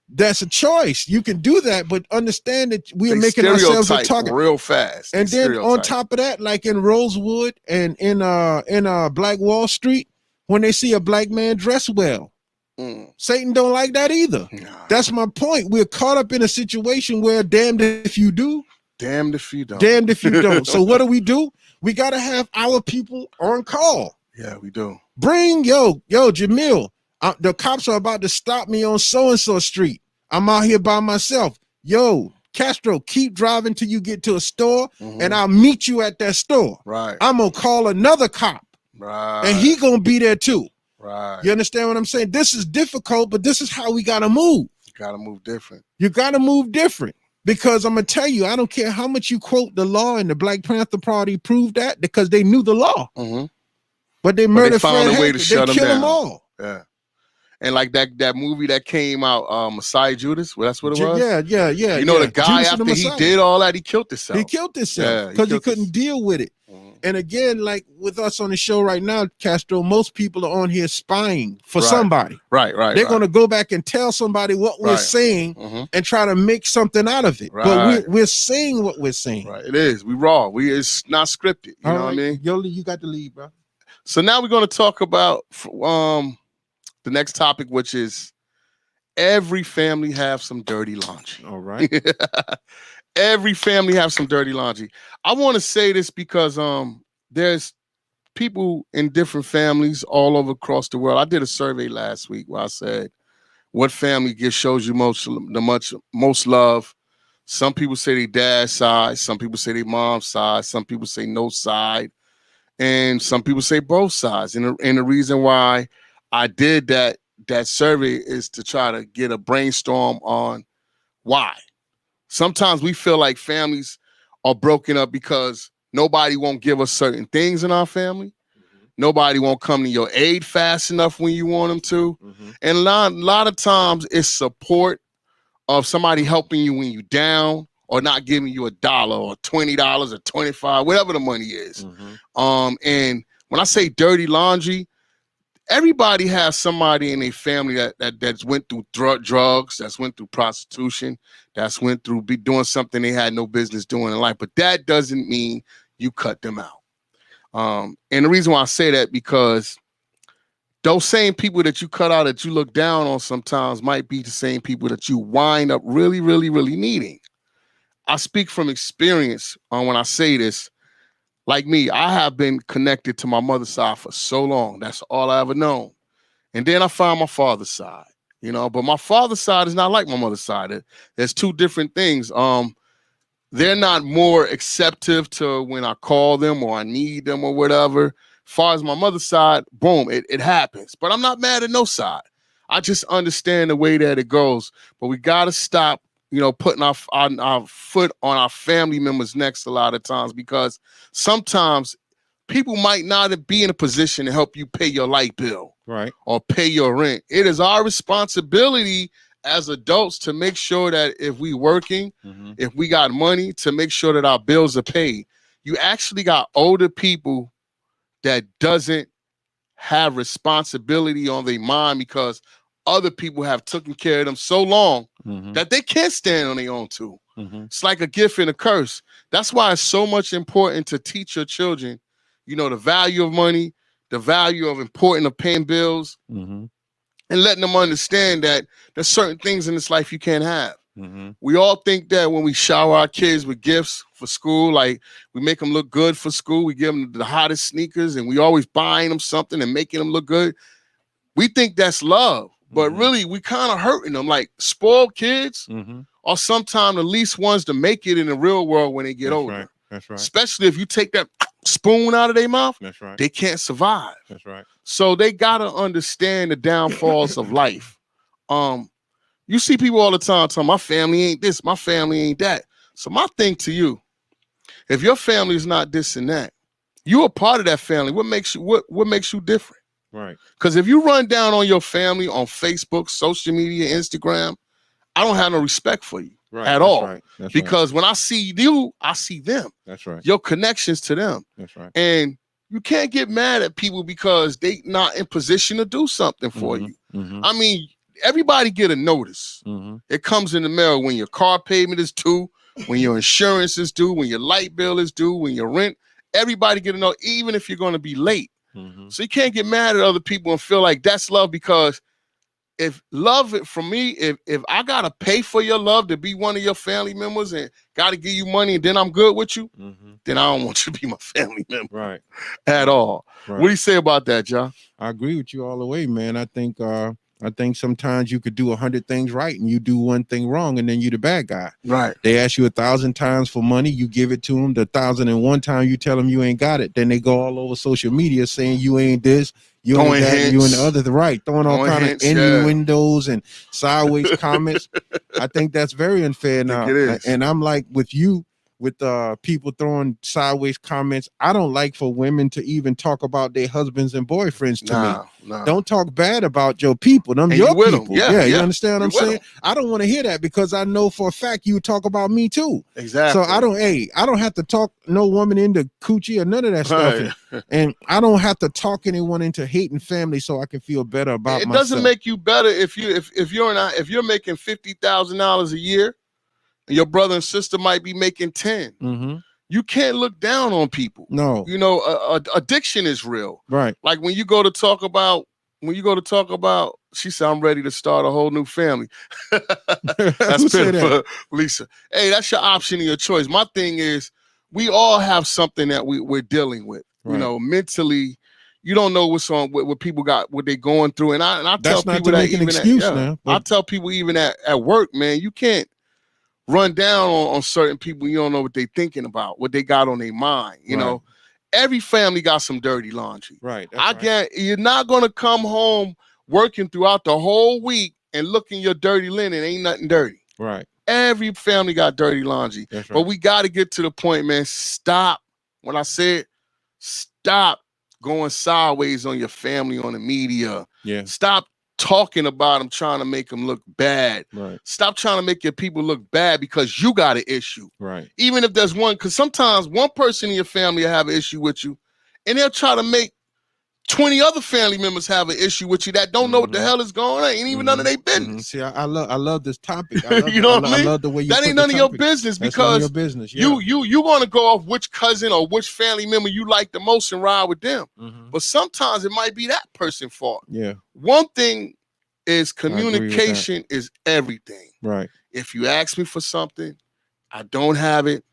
that's a choice. You can do that, but understand that we are making ourselves a target real fast. And then on top of that, like in Rosewood and in Black Wall Street, when they see a black man dressed well, Satan don't like that either. Nah. That's my point. We're caught up in a situation where damned if you do, damned if you don't. Damned if you don't. So what do? We got to have our people on call. Yeah, we do. Bring yo, Jamil. The cops are about to stop me on so-and-so street. I'm out here by myself. Yo, Castro, keep driving till you get to a store, and I'll meet you at that store. Right. I'm going to call another cop. Right. And he going to be there too. Right. You understand what I'm saying? This is difficult, but this is how we got to move. You got to move different. You got to move different. Because I'm going to tell you, I don't care how much you quote the law, and the Black Panther Party proved that because they knew the law. But they murdered found Fred a way to shut they killed them all. Yeah. And like that movie that came out, Messiah Judas, well, that's what it was? Yeah. You know, the guy, after he did all that, he killed himself. He killed himself because he couldn't deal with it. And again, like with us on the show right now, Castro, most people are on here spying for somebody. Right. They're going to go back and tell somebody what we're saying and try to make something out of it. But we're saying what we're saying. Right. It is. We raw. It's not scripted. You know what I mean? Yoli, you got to leave, bro. So now we're going to talk about the next topic, which is every family have some dirty laundry. All right. Every family have some dirty laundry. I want to say this because there's people in different families all over across the world. I did a survey last week where I said, what family shows you most love? Some people say their dad's side. Some people say their mom's side. Some people say no side. And some people say both sides. And the reason why I did that survey is to try to get a brainstorm on why. Sometimes we feel like families are broken up because nobody won't give us certain things in our family. Nobody won't come to your aid fast enough when you want them to. And a lot of times it's support of somebody helping you when you're down or not giving you $1 or $20 or $25, whatever the money is. And when I say dirty laundry, everybody has somebody in their family that's went through drugs, that's went through prostitution, that's went through doing something they had no business doing in life. But that doesn't mean you cut them out. And the reason why I say that, because those same people that you cut out that you look down on sometimes might be the same people that you wind up really, really, really needing. I speak from experience when I say this. Like me, I have been connected to my mother's side for so long. That's all I ever known. And then I found my father's side, but my father's side is not like my mother's side. There's two different things. They're not more acceptive to when I call them or I need them or whatever. As far as my mother's side, boom, it happens. But I'm not mad at no side. I just understand the way that it goes. But we got to stop putting our foot on our family members' necks a lot of times, because sometimes people might not be in a position to help you pay your light bill, right, or pay your rent. It is our responsibility as adults to make sure that if we working, if we got money, to make sure that our bills are paid. You actually got older people that doesn't have responsibility on their mind because other people have taken care of them so long that they can't stand on their own too. It's like a gift and a curse. That's why it's so much important to teach your children, the value of money, the value of paying bills, and letting them understand that there's certain things in this life you can't have. We all think that when we shower our kids with gifts for school, like we make them look good for school, we give them the hottest sneakers, and we always buying them something and making them look good. We think that's love. But really, we kind of hurting them. Like spoiled kids are sometimes the least ones to make it in the real world when they get older. Right. That's right. Especially if you take that spoon out of their mouth. That's right. They can't survive. That's right. So they gotta understand the downfalls of life. You see people all the time telling my family ain't this, my family ain't that. So my thing to you, if your family is not this and that, you're a part of that family. What makes you different? Right. Because if you run down on your family on Facebook, social media, Instagram, I don't have no respect for you. Right. at That's all. right. That's Because when I see you, I see them. right. That's right. Your connections to them. That's right. And you can't get mad at people because they not in position to do something for you. Mm-hmm. I mean, everybody get a notice. Mm-hmm. It comes in the mail when your car payment is due, when your insurance is due, when your light bill is due, when your rent. Everybody get a note, even if you're going to be late. Mm-hmm. So you can't get mad at other people and feel like that's love, because if love, for me, if I gotta pay for your love to be one of your family members and gotta give you money and then I'm good with you, then I don't want you to be my family member. Right. At all. Right. What do you say about that, John? I agree with you all the way, man. I think sometimes you could do 100 things right and you do one thing wrong and then you the bad guy. Right. They ask you 1,000 times for money, you give it to them. The 1,001 time you tell them you ain't got it, then they go all over social media saying you ain't this, you ain't that, you and the other. Right, throwing all kind of innuendos and sideways comments. I think that's very unfair now. And I'm like with you, with people throwing sideways comments. I don't like for women to even talk about their husbands and boyfriends to me. Don't talk bad about your people. Them your people. Yeah, you understand what I'm saying? I don't want to hear that because I know for a fact you talk about me too. Exactly. So I don't have to talk no woman into coochie or none of that stuff. And I don't have to talk anyone into hating family so I can feel better about myself. It doesn't make you better if you're making $50,000 a year. Your brother and sister might be making 10. Mm-hmm. You can't look down on people. No. You know, addiction is real. Right. Like when you go to talk about, she said, I'm ready to start a whole new family. That's for Lisa. Hey, that's your option and your choice. My thing is, we all have something that we're dealing with. Right. You know, mentally, you don't know what's on, what people got, what they're going through. And I tell people that even I tell people even at work, man, you can't run down on certain people. You don't know what they're thinking about, what they got on their mind. You know, every family got some dirty laundry. Right. You're not going to come home working throughout the whole week and look in your dirty linen. Ain't nothing dirty. Right. Every family got dirty laundry. That's right. But we got to get to the point, man. Stop. When I said stop going sideways on your family on the media. Yeah. Stop talking about them, trying to make them look bad. Right. Stop trying to make your people look bad because you got an issue. Right. Even if there's one, because sometimes one person in your family will have an issue with you, and they'll try to make 20 other family members have an issue with you that don't know what the hell is going on. Ain't even none of their business. See, I love this topic. You know what I mean? I love the way you that put ain't none the of your topic. business That's because your business. you gonna go off which cousin or which family member you like the most and ride with them. But sometimes it might be that person's fault. Yeah. One thing is communication is everything. Right. If you ask me for something, I don't have it,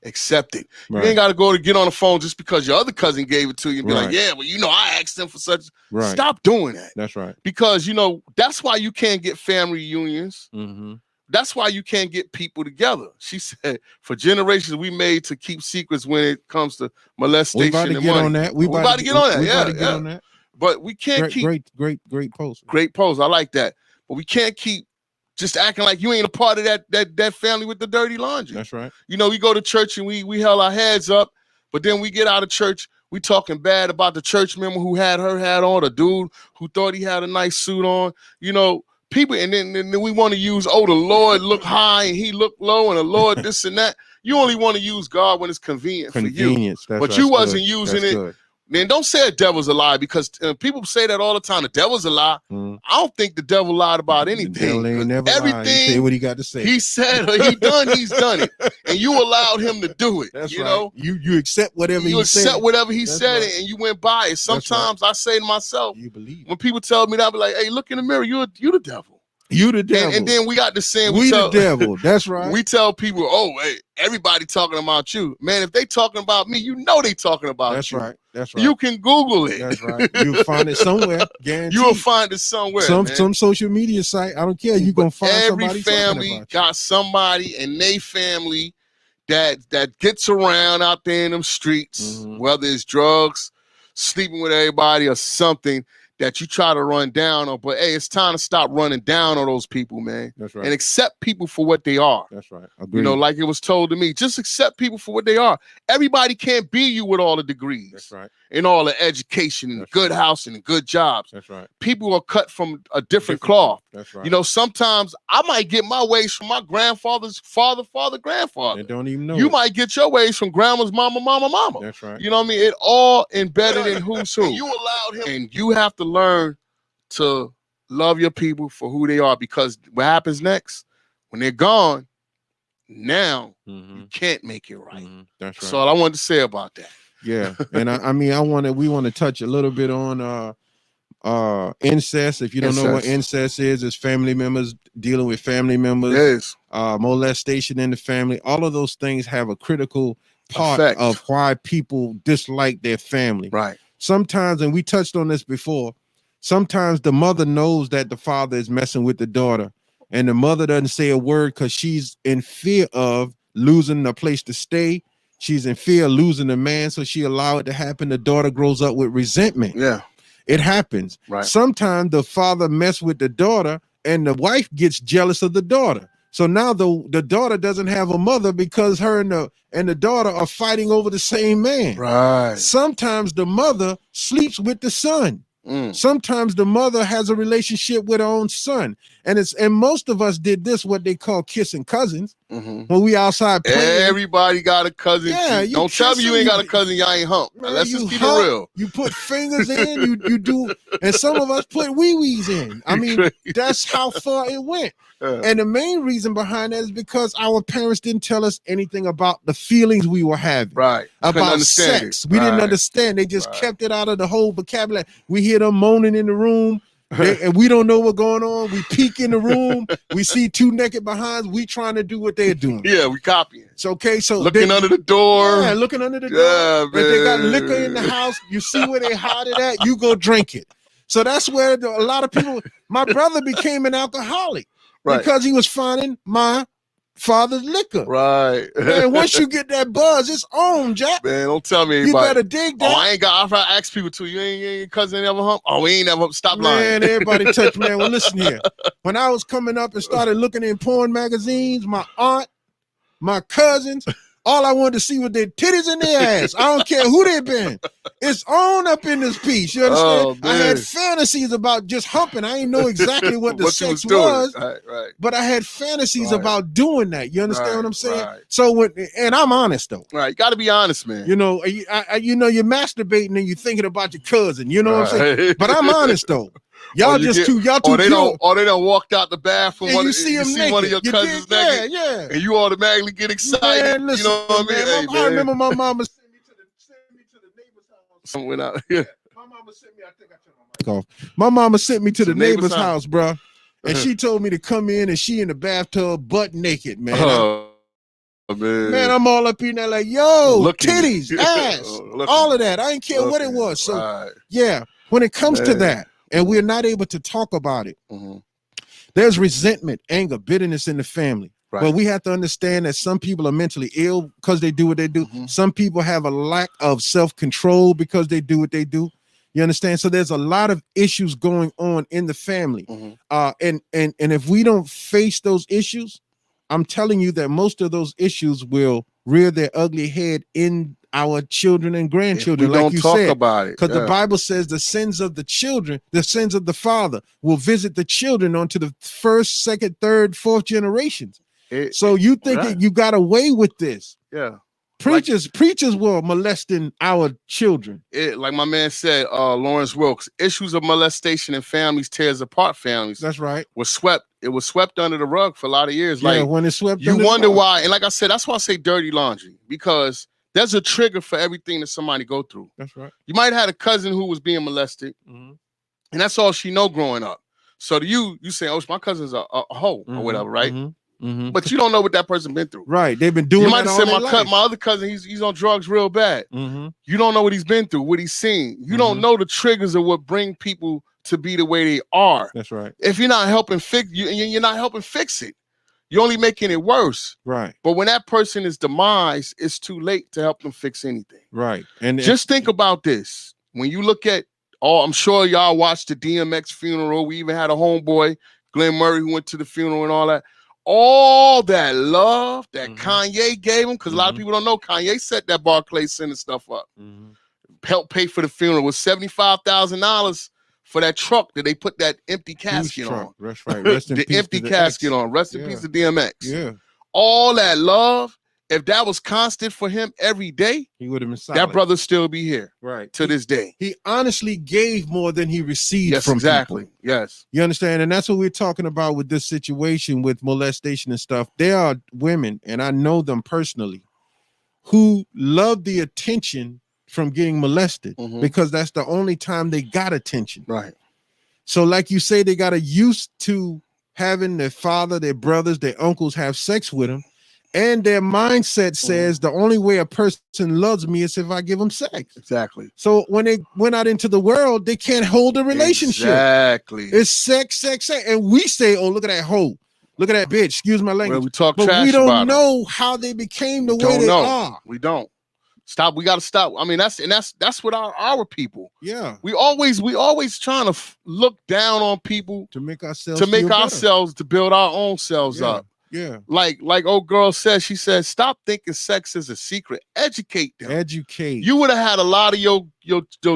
accept it. Right. You ain't got to go to get on the phone just because your other cousin gave it to you and be Right. like, yeah, well, you know, I asked them for such. Right. Stop doing that. That's right. Because, you know, that's why you can't get family reunions. Mm-hmm. That's why you can't get people together. She said, for generations, we made to keep secrets when it comes to molestation. We about to get on that. We about to get on that. We about to get on that. But we can't keep great post. Great post. I like that. But we can't keep just acting like you ain't a part of that family with the dirty laundry. That's right. You know, we go to church and we held our heads up, but then we get out of church, we talking bad about the church member who had her hat on, the dude who thought he had a nice suit on. You know, people, and then we want to use, the Lord look high and he look low, and the Lord this and that. You only want to use God when it's convenient for you. But you wasn't using it. Good. Then don't say the devil's a lie, because people say that all the time. The devil's a lie. I don't think the devil lied about anything. Everything he say what he got to say. He said or he's done it, and you allowed him to do it. That's you right. know, you accept whatever he said. You accept whatever he said, and you went by it. Sometimes I say to myself, you believe when people tell me that, I be like, "Hey, look in the mirror. You the devil." You the devil. And then we got the saying, we the devil. That's right. We tell people, oh, hey, everybody talking about you. Man, if they talking about me, you know they talking about That's you. Right. That's right. You can Google it. That's right. You'll find it somewhere. Guaranteed. You will find it somewhere. Some social media site. I don't care. You're going to find somebody. Every family got somebody in their family that gets around out there in them streets, whether it's drugs, sleeping with everybody or something. that you try to run down on. But hey, it's time to stop running down on those people, man. That's right. And accept people for what they are. That's right. Agreed. You know, like it was told to me, just accept people for what they are. Everybody can't be you with all the degrees. That's right. And all the education and That's good right. house and good jobs. That's right. People are cut from a different cloth. That's right. You know, sometimes I might get my ways from my grandfather's grandfather. They don't even know. You might get your ways from grandma's mama. That's right. You know what I mean? It all embedded in who's who. You allowed him. And you have to learn to love your people for who they are, because what happens next when they're gone, now you can't make it right. That's right. That's all I wanted to say about that. Yeah. And I mean, we want to touch a little bit on incest. If you don't know what incest is, it's family members dealing with family members. Yes. Molestation in the family. All of those things have a critical part Effect. of why people dislike their family. Right. Sometimes, and we touched on this before, sometimes the mother knows that the father is messing with the daughter, and the mother doesn't say a word because she's in fear of losing a place to stay. She's in fear of losing a man, so she allow it to happen. The daughter grows up with resentment. Yeah. It happens. Right. Sometimes the father mess with the daughter, and the wife gets jealous of the daughter. So now the daughter doesn't have a mother because her and the daughter are fighting over the same man. Right. Sometimes the mother sleeps with the son. Sometimes the mother has a relationship with her own son, and most of us did this, what they call kissing cousins, when we outside playing. Everybody got a cousin. Yeah, don't tell me you ain't got a cousin. Y'all ain't hump. Man, Let's just keep hump, it real. You put fingers in, you do, and some of us put wee-wees in. I mean, that's how far it went. Yeah. And the main reason behind that is because our parents didn't tell us anything about the feelings we were having. Right. About sex. We didn't understand. They just kept it out of the whole vocabulary. We hear them moaning in the room, and we don't know what's going on. We peek in the room. We see two naked behinds. We trying to do what they're doing. Yeah, we copying. It's okay. So looking under the door. Yeah, looking under the door. Yeah, if they got liquor in the house, you see where they hide it at, you go drink it. So that's where a lot of people, my brother became an alcoholic. Right. Because he was finding my father's liquor. Right. And once you get that buzz, it's on, Jack. Man, don't tell me anybody. You better dig that. Oh, I ain't got. I ask people too. You ain't cousin ever hump? Oh, we ain't ever stop lying. Man, everybody touch, man. Well, listen here. When I was coming up and started looking in porn magazines, my aunt, my cousins, all I wanted to see was their titties and their ass. I don't care who they been. It's on up in this piece. You understand? I had fantasies about just humping. I didn't know exactly what the sex was, right. But I had fantasies about doing that. You understand what I'm saying? Right. So and I'm honest though. Right, you got to be honest, man. You know, you're masturbating and you're thinking about your cousin. You know what I'm saying? But I'm honest though. Y'all too pure. Or they done walked out the bathroom. And you see one of your cousins naked. Yeah. And you automatically get excited. Man, listen, you know what I mean? I remember my mama sent me to the neighbor's house. Someone went out. My mama sent me. I think I turned my mic off. My mama sent me to the neighbor's house, bro, and she told me to come in, and she in the bathtub, butt naked, man. Man, I'm all up in there like, yo, titties, ass, all of that. I didn't care what it was. So yeah, when it comes to that, and we're not able to talk about it, there's resentment, anger, bitterness in the family. Right. But we have to understand that some people are mentally ill because they do what they do. Some people have a lack of self-control because they do what they do. You understand? So there's a lot of issues going on in the family. And if we don't face those issues, I'm telling you that most of those issues will rear their ugly head in our children and grandchildren, like you said, about it. Because the Bible says the sins of the children, the sins of the father will visit the children onto the first, second, third, fourth generations. So you think that you got away with this? Yeah. Preachers were molesting our children. Like my man said, Lawrence Wilkes, issues of molestation in families tears apart families. That's right. It was swept under the rug for a lot of years. Yeah, like when it's swept, you wonder why. And like I said, that's why I say dirty laundry, because there's a trigger for everything that somebody go through. That's right. You might have had a cousin who was being molested, and that's all she know growing up. So to you say, oh, my cousin's a hoe or whatever, right? But you don't know what that person been through. Right. They've been doing. You might have said my other cousin, he's on drugs real bad. You don't know what he's been through, what he's seen. You don't know the triggers of what bring people to be the way they are. That's right. If you're not helping fix, you're not helping fix it. You're only making it worse. Right. But when that person is demised, it's too late to help them fix anything. Right. And just think about this. When you look at I'm sure y'all watched the DMX funeral. We even had a homeboy, Glenn Murray, who went to the funeral and all that. All that love that Kanye gave him, because a lot of people don't know Kanye set that Barclays Center stuff up. Helped pay for the funeral was $75,000 for that truck that they put that empty casket on. That's right. Rest in the peace empty to the casket X. on. Rest in peace to DMX. Yeah. All that love, if that was constant for him every day, he would have been silent. That brother still be here. Right. To this day. He honestly gave more than he received yes, from exactly. people. Yes. You understand? And that's what we're talking about with this situation with molestation and stuff. There are women, and I know them personally, who love the attention from getting molested because that's the only time they got attention. Right. So like you say, they got used to having their father, their brothers, their uncles have sex with them. And their mindset says the only way a person loves me is if I give them sex. Exactly. So when they went out into the world, they can't hold a relationship. Exactly. It's sex. And we say, oh, look at that hoe. Look at that bitch. Excuse my language. Well, we talk but trash we about don't know how they became the way they are. We don't. Stop. We got to stop. I mean, that's what our people. Yeah. We always trying to look down on people to make ourselves to build our own selves up. Yeah. Like old girl said, she said, stop thinking sex is a secret. Educate them. Educate. You would have had a lot of your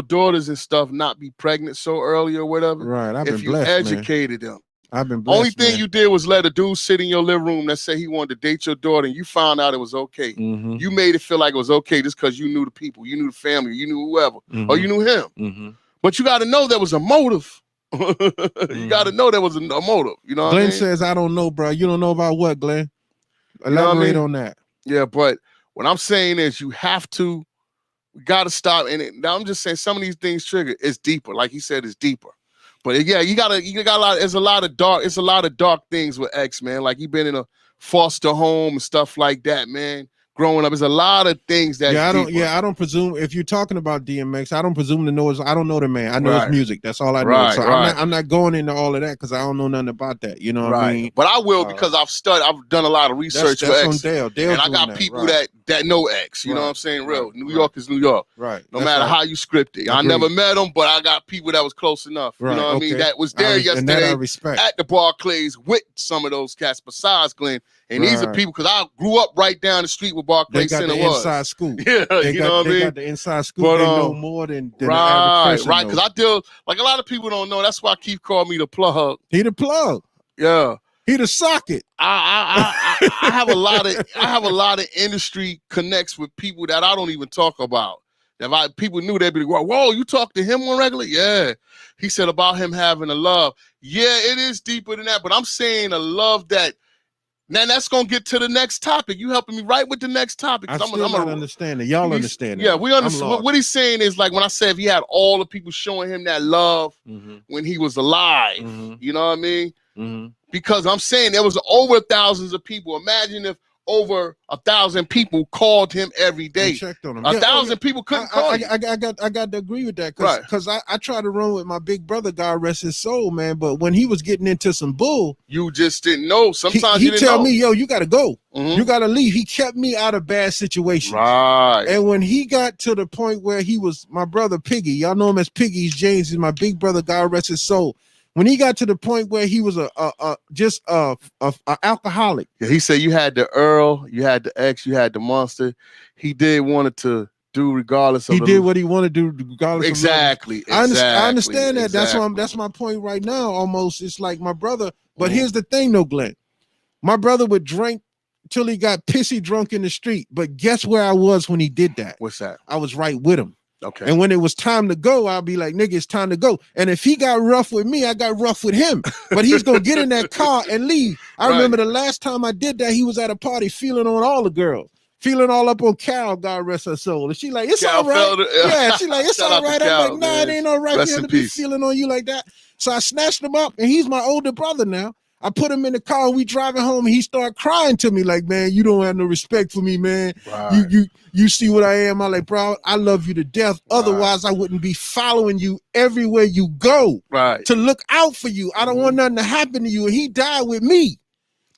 daughters and stuff not be pregnant so early or whatever. Right. If you educated them. I've been blessed. Only thing you did was let a dude sit in your living room that said he wanted to date your daughter, and you found out it was okay. You made it feel like it was okay just because you knew the people, you knew the family, you knew whoever, or you knew him. But you got to know there was a motive. You got to know there was a motive. You know what Glenn I mean? says, I don't know, bro. You don't know about what, Glenn? Elaborate on that. Yeah, but what I'm saying is we got to stop. And now I'm just saying some of these things trigger. It's deeper. Like he said, it's deeper. But yeah, you got a lot. It's a lot of dark things with X, man. Like he been in a foster home and stuff like that, man. Growing up, there's a lot of things that. I don't presume if you're talking about DMX, I don't presume to know I don't know the man. I know his music. That's all I know. So I'm not going into all of that because I don't know nothing about that. You know what I mean? But I will because I've done a lot of research that's with X. Dale and I got people that know X. You know what I'm saying? Real. New York is New York. Right. No matter how you script it. I never met them, but I got people that was close enough. You know what I mean? That was there yesterday at the Barclays with some of those cats besides Glenn. And these are people, because I grew up right down the street where Barclays Center was. Inside school. Yeah, you know what I mean? They got the inside school. But, they know more than the average person. Right, because I deal, like a lot of people don't know, that's why Keith called me the plug. He the plug. Yeah. He the socket. I have a lot of industry connects with people that I don't even talk about. If people knew, they'd be like, whoa, you talk to him on regular? Yeah. He said about him having a love. Yeah, it is deeper than that, but I'm saying a love that. Now that's gonna get to the next topic. You helping me right with the next topic? I'm not understanding. Y'all understand? Yeah, we understand. What he's saying is like when I said if he had all the people showing him that love when he was alive, you know what I mean? Because I'm saying there was over thousands of people. Imagine if over 1,000 people called him every day. Checked on him. 1,000 people couldn't call you. I got to agree with that because I try to run with my big brother, God rest his soul, man. But when he was getting into some bull, you just didn't know. Sometimes he didn't tell know. me, yo, you got to go. You got to leave. He kept me out of bad situations. Right. And when he got to the point where he was my brother Piggy, y'all know him as Piggy's James, is my big brother, God rest his soul. When he got to the point where he was just a alcoholic. Yeah, he said you had the Earl, you had the X, you had the Monster. He did wanted to do regardless of. He did what he wanted to do regardless. Exactly. I understand that. Exactly. That's my point right now. Almost, it's like my brother. But here's the thing, though, Glenn. My brother would drink till he got pissy drunk in the street. But guess where I was when he did that? What's that? I was right with him. Okay. And when it was time to go, I'll be like, nigga, it's time to go. And if he got rough with me, I got rough with him. But he's going to get in that car and leave. I remember the last time I did that, he was at a party feeling on all the girls. Feeling all up on Cal, God rest her soul. And she like, it's all right. Yeah, she like, it's all right. I'm like, nah, it ain't all right for him to be feeling on you like that. So I snatched him up, and he's my older brother now. I put him in the car, and we driving home, and he started crying to me like, man, you don't have no respect for me, man. Right. You see what I am? I'm like, bro, I love you to death. Otherwise, I wouldn't be following you everywhere you go to look out for you. I don't want nothing to happen to you. And he died with me.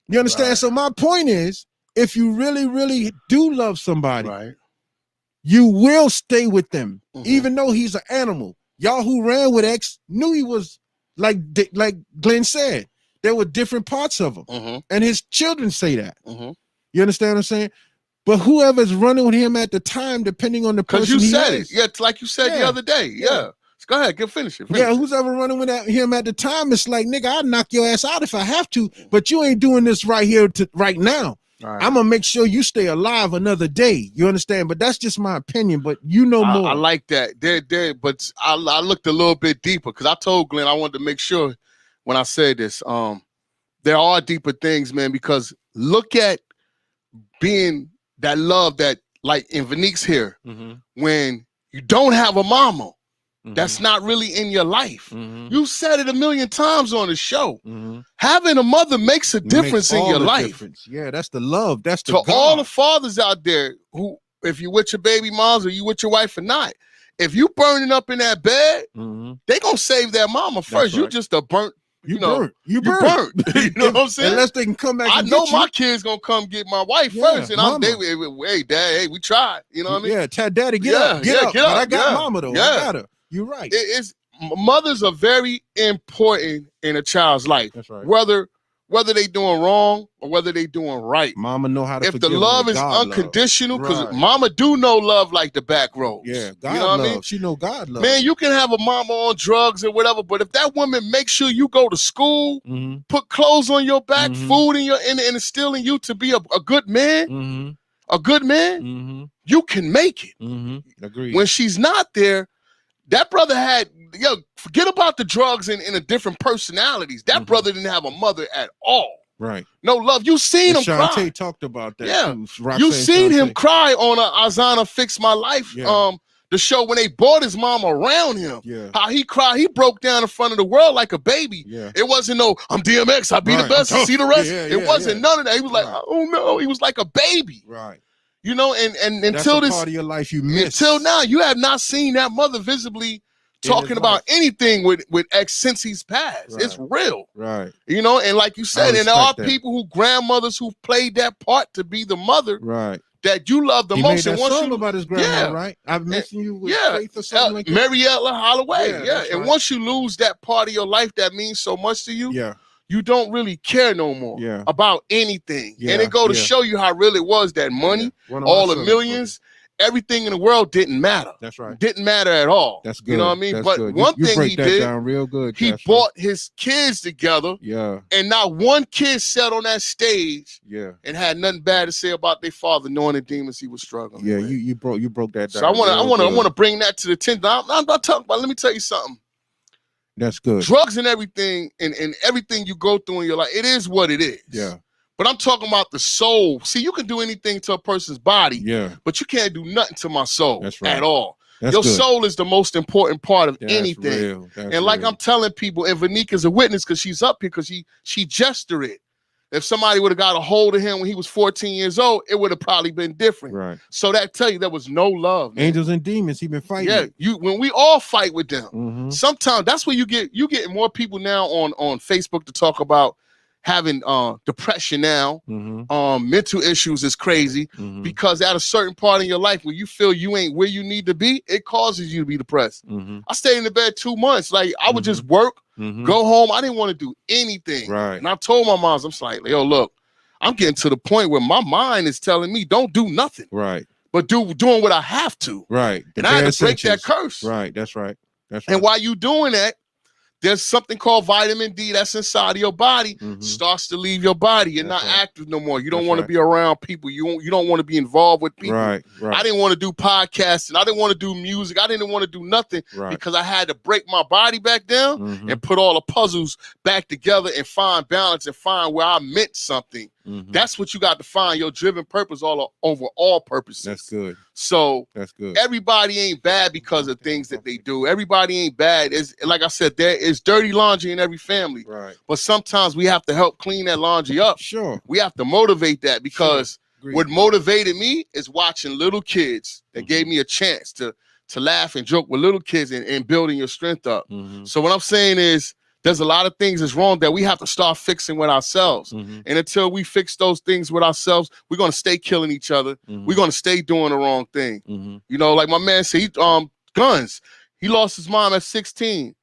You understand? So my point is, if you really, really do love somebody, you will stay with them. Even though he's an animal, Y'all who ran with X knew he was like Glenn said. There were different parts of him, and his children say that. You understand what I'm saying? But whoever's running with him at the time, depending on the person, because you said it, yeah, like you said the other day, Go ahead, finish it. Who's ever running with him at the time, it's like, nigga, I'll knock your ass out if I have to, but you ain't doing this right here right now. Right. I'm gonna make sure you stay alive another day. You understand? But that's just my opinion. But you know more. I like that. But I looked a little bit deeper because I told Glenn I wanted to make sure when I said this. There are deeper things, man. Because look at being that love that, like in Vanique's here, when you don't have a mama. That's not really in your life. You said it a million times on the show. Having a mother makes a difference in your life. Yeah, that's the love. That's the to all the fathers out there who, if you with your baby moms or you with your wife or not, if you burning up in that bed, they gonna save that mama first. You just a burnt. You burnt. You know what I'm saying? Unless they can come back. I know my kids gonna come get my wife first, and hey, dad, hey, we tried. You know what I mean? Yeah, tell daddy get up. But I got mama though. I got her. You're right. Mothers are very important in a child's life. That's right. Whether they doing wrong or whether they doing right. Mama know how to. If the love is unconditional, because mama do know love like the back roads. Yeah, God you know love. What I mean? She know God love. Man, you can have a mama on drugs or whatever, but if that woman makes sure you go to school, put clothes on your back, food in your and instilling you to be a good man, you can make it. Agreed. When she's not there. That brother had, forget about the drugs and the different personalities. That brother didn't have a mother at all. Right. No love. You seen him cry. Shantae talked about that. Yeah. Too. You seen him cry on Azana Fix My Life. Yeah. The show when they brought his mom around him. Yeah. How he cried. He broke down in front of the world like a baby. Yeah. It wasn't no, I'm DMX. I be the best. See the rest. It wasn't none of that. He was like, oh no. He was like a baby. Right. You know, and until that's this part of your life you missed. Until now, you have not seen that mother visibly talking about anything with X since he's passed. Right. It's real. Right. You know, and like you said, and there are people who grandmothers who played that part to be the mother. Right. That you love the most. Made that song about his grandma, right? I'm missing you with faith or something like that. Mariella Holloway. Yeah. And right. once you lose that part of your life that means so much to you, you don't really care no more about anything. And it go to show you how real it was that money, all the millions, everything in the world didn't matter. That's right. Didn't matter at all. That's good. You know what I mean? That's but good. One you thing break he that did, down real good. He brought his kids together. Yeah. And not one kid sat on that stage. Yeah. And had nothing bad to say about their father, knowing the demons he was struggling. Yeah. with. You broke that down. So I want to bring that to the attention. I'm not talking about. Let me tell you something. That's good. Drugs and everything, and everything you go through in your life, it is what it is. Yeah. But I'm talking about the soul. See, you can do anything to a person's body, but you can't do nothing to my soul at all. That's your good. soul is the most important part of That's anything. real. That's and like real. I'm telling people, and Vanique is a witness because she's up here because she gestured it. If somebody would have got a hold of him when he was 14 years old, it would have probably been different. Right. So that tell you there was no love. Man. Angels and demons, he been fighting. Yeah, when we all fight with them, sometimes that's where you getting more people now on Facebook to talk about having depression now, mental issues is crazy because at a certain part in your life where you feel you ain't where you need to be, it causes you to be depressed. I stayed in the bed 2 months. Like I would just work, go home. I didn't want to do anything. Right. And I told my mom, I'm just like, yo, look, I'm getting to the point where my mind is telling me don't do nothing. Right. But doing what I have to. Right. And I had to break that curse. Right. That's right. That's right. And while you doing that, there's something called vitamin D that's inside of your body, starts to leave your body. You're not active no more. You don't want to be around people. You don't want to be involved with people. Right. I didn't want to do podcasting. I didn't want to do music. I didn't want to do nothing because I had to break my body back down and put all the puzzles back together and find balance and find where I meant something. That's what you got to find, your driven purpose over all purposes. That's good. So that's good. Everybody ain't bad because of things that they do. Everybody ain't bad. It's, like I said, there is dirty laundry in every family. Right. But sometimes we have to help clean that laundry up. Sure. We have to motivate that because what motivated me is watching little kids that gave me a chance to laugh and joke with little kids and building your strength up. So what I'm saying is, there's a lot of things that's wrong that we have to start fixing with ourselves. And until we fix those things with ourselves, we're going to stay killing each other. We're going to stay doing the wrong thing. You know, like my man said, guns. He lost his mom at 16.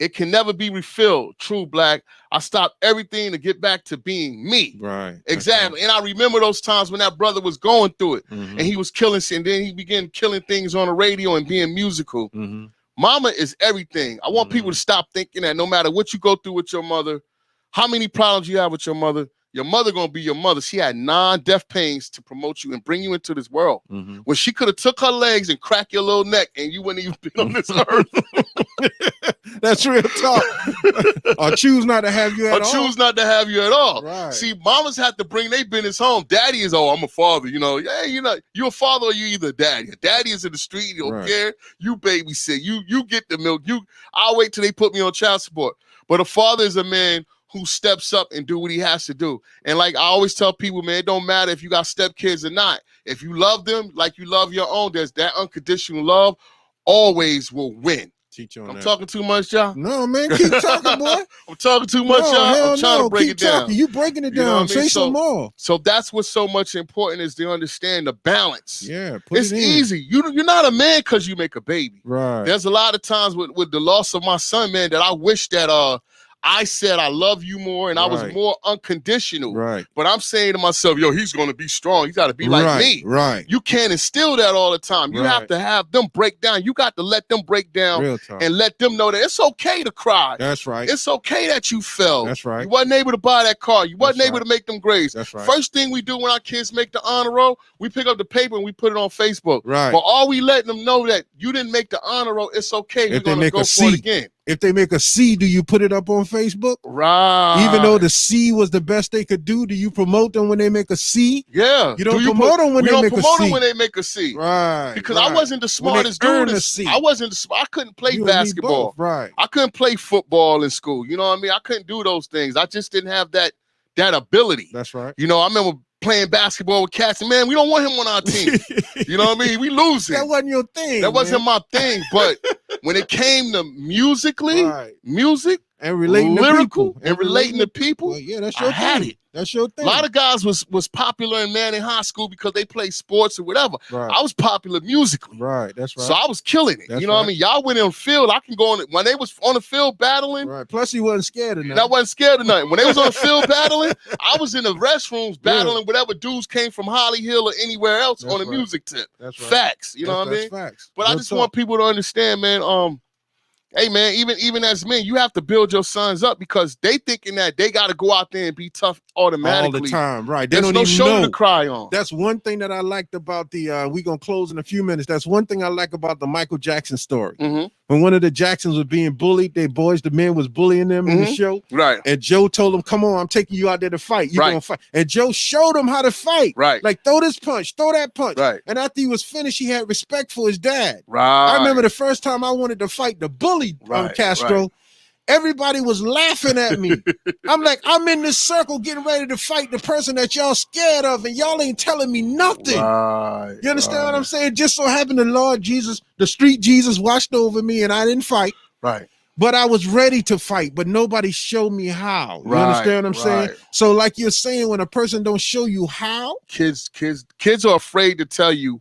It can never be refilled. True, Black. I stopped everything to get back to being me. Right. Exactly. And I remember those times when that brother was going through it Mm-hmm. and he was killing shit. And then he began killing things on the radio and being musical. Mm-hmm. Mama is everything. I want people to stop thinking that no matter what you go through with your mother, how many problems you have with your mother gonna be your mother. She had non-death pains to promote you and bring you into this world. Mm-hmm. When she could have took her legs and cracked your little neck and you wouldn't even be on this earth. That's real talk. Or choose not to have you at all. Or choose not to have you at all. Right. See, mamas have to bring their business home. Daddy is, I'm a father. You know, yeah, you're a father or you either daddy. Daddy is in the street. You don't care. You babysit. You get the milk. I'll wait till they put me on child support. But a father is a man who steps up and do what he has to do. And like I always tell people, man, it don't matter if you got stepkids or not. If you love them like you love your own, there's that unconditional love always will win. Teach on I'm that. talking too much, y'all? No, man, keep talking, boy. I'm talking too much, y'all. I'm trying to break it down. You breaking it You know down. what I mean? Say some more. So that's what's so much important is to understand the balance. Yeah, it's easy. You're not a man because you make a baby. Right. There's a lot of times with the loss of my son, man, that I wish that I said I love you more and I was more unconditional. Right. But I'm saying to myself, he's going to be strong. He's got to be like me. Right. You can't instill that all the time. You have to have them break down. You got to let them break down and let them know that it's okay to cry. That's right. It's okay that you fell. That's right. You wasn't able to buy that car. You wasn't able to make them grades. That's right. First thing we do when our kids make the honor roll, we pick up the paper and we put it on Facebook. Right. But are we letting them know that you didn't make the honor roll? It's okay. We're going to go for it again. If they make a C, do you put it up on Facebook? Right. Even though the C was the best they could do, do you promote them when they make a C? Yeah. You don't promote them when they make a C. We don't promote them when they make a C. Right. Because I wasn't the smartest dude. I couldn't play basketball. Right. I couldn't play football in school. You know what I mean? I couldn't do those things. I just didn't have that ability. That's right. You know, I remember playing basketball with cats, and man, we don't want him on our team. You know what I mean? We losing. That wasn't your thing. That wasn't my thing. But when it came to music and relating lyrical to people, and relating to people, well, yeah, that's your I had thing. it. That's your thing. A lot of guys was popular in high school because they played sports or whatever. Right. I was popular musically. Right, that's right. So I was killing it. That's you know what I mean? Y'all went in the field. I can go on it. When they was on the field battling. Right. Plus, he wasn't scared of nothing. I wasn't scared of nothing. When they was on the field battling, I was in the restrooms battling whatever dudes came from Holly Hill or anywhere else on the music tip. That's right. Facts. You know what I mean? Facts. But I just want people to understand, man, hey man, even as men, you have to build your sons up because they thinking that they got to go out there and be tough automatically all the time. Right? There's no shoulder to cry on. That's one thing that I liked about the. We gonna close in a few minutes. That's one thing I like about the Michael Jackson story. Mm-hmm. When one of the Jacksons was being bullied, the men was bullying them in the show. Right. And Joe told him, "Come on, I'm taking you out there to fight. You're gonna fight." And Joe showed him how to fight. Right. Like throw this punch, throw that punch. Right. And after he was finished, he had respect for his dad. Right. I remember the first time I wanted to fight the bully Castro. Right. Everybody was laughing at me. I'm like, I'm in this circle getting ready to fight the person that y'all scared of, and y'all ain't telling me nothing. Right, you understand what I'm saying? Just so happened the Lord Jesus, the street Jesus watched over me, and I didn't fight. Right. But I was ready to fight, but nobody showed me how. You understand what I'm saying? So like you're saying, when a person don't show you how. Kids are afraid to tell you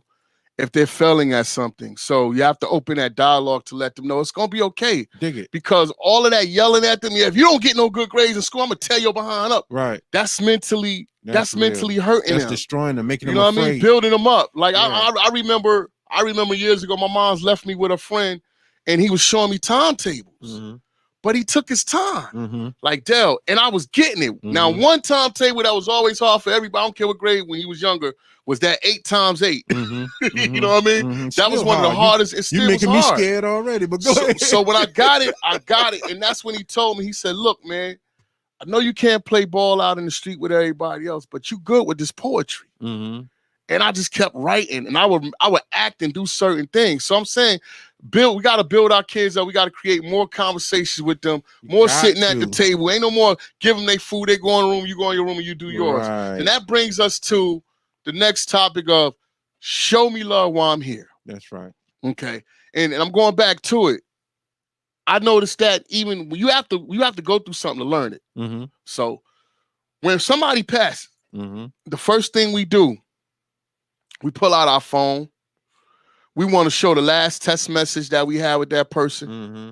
if they're failing at something. So you have to open that dialogue to let them know it's going to be okay. Dig it. Because all of that yelling at them, if you don't get no good grades in school, I'm going to tear your behind up. Right. That's mentally hurting them. That's destroying them, making them afraid. You know what I mean? Building them up. Like I remember years ago, my mom's left me with a friend and he was showing me timetables. Mm-hmm. But he took his time, like Dell, and I was getting it. Now, one timetable that was always hard for everybody, I don't care what grade when he was younger, was that 8 times 8. You know what I mean? That was one of the hardest. It still You're making was me hard. scared already, but go ahead. So when I got it. And that's when he told me, he said, look, man, I know you can't play ball out in the street with everybody else, but you good with this poetry. And I just kept writing, and I would act and do certain things. So I'm saying, we got to build our kids up. We got to create more conversations with them, more sitting at the table. Ain't no more give them their food. They go in the room, you go in your room, and you do yours. Right. And that brings us to the next topic of show me love while I'm here. That's right. Okay. And I'm going back to it. I noticed that even you have to go through something to learn it. So when somebody passes, the first thing we do, we pull out our phone. We want to show the last text message that we had with that person. Mm-hmm.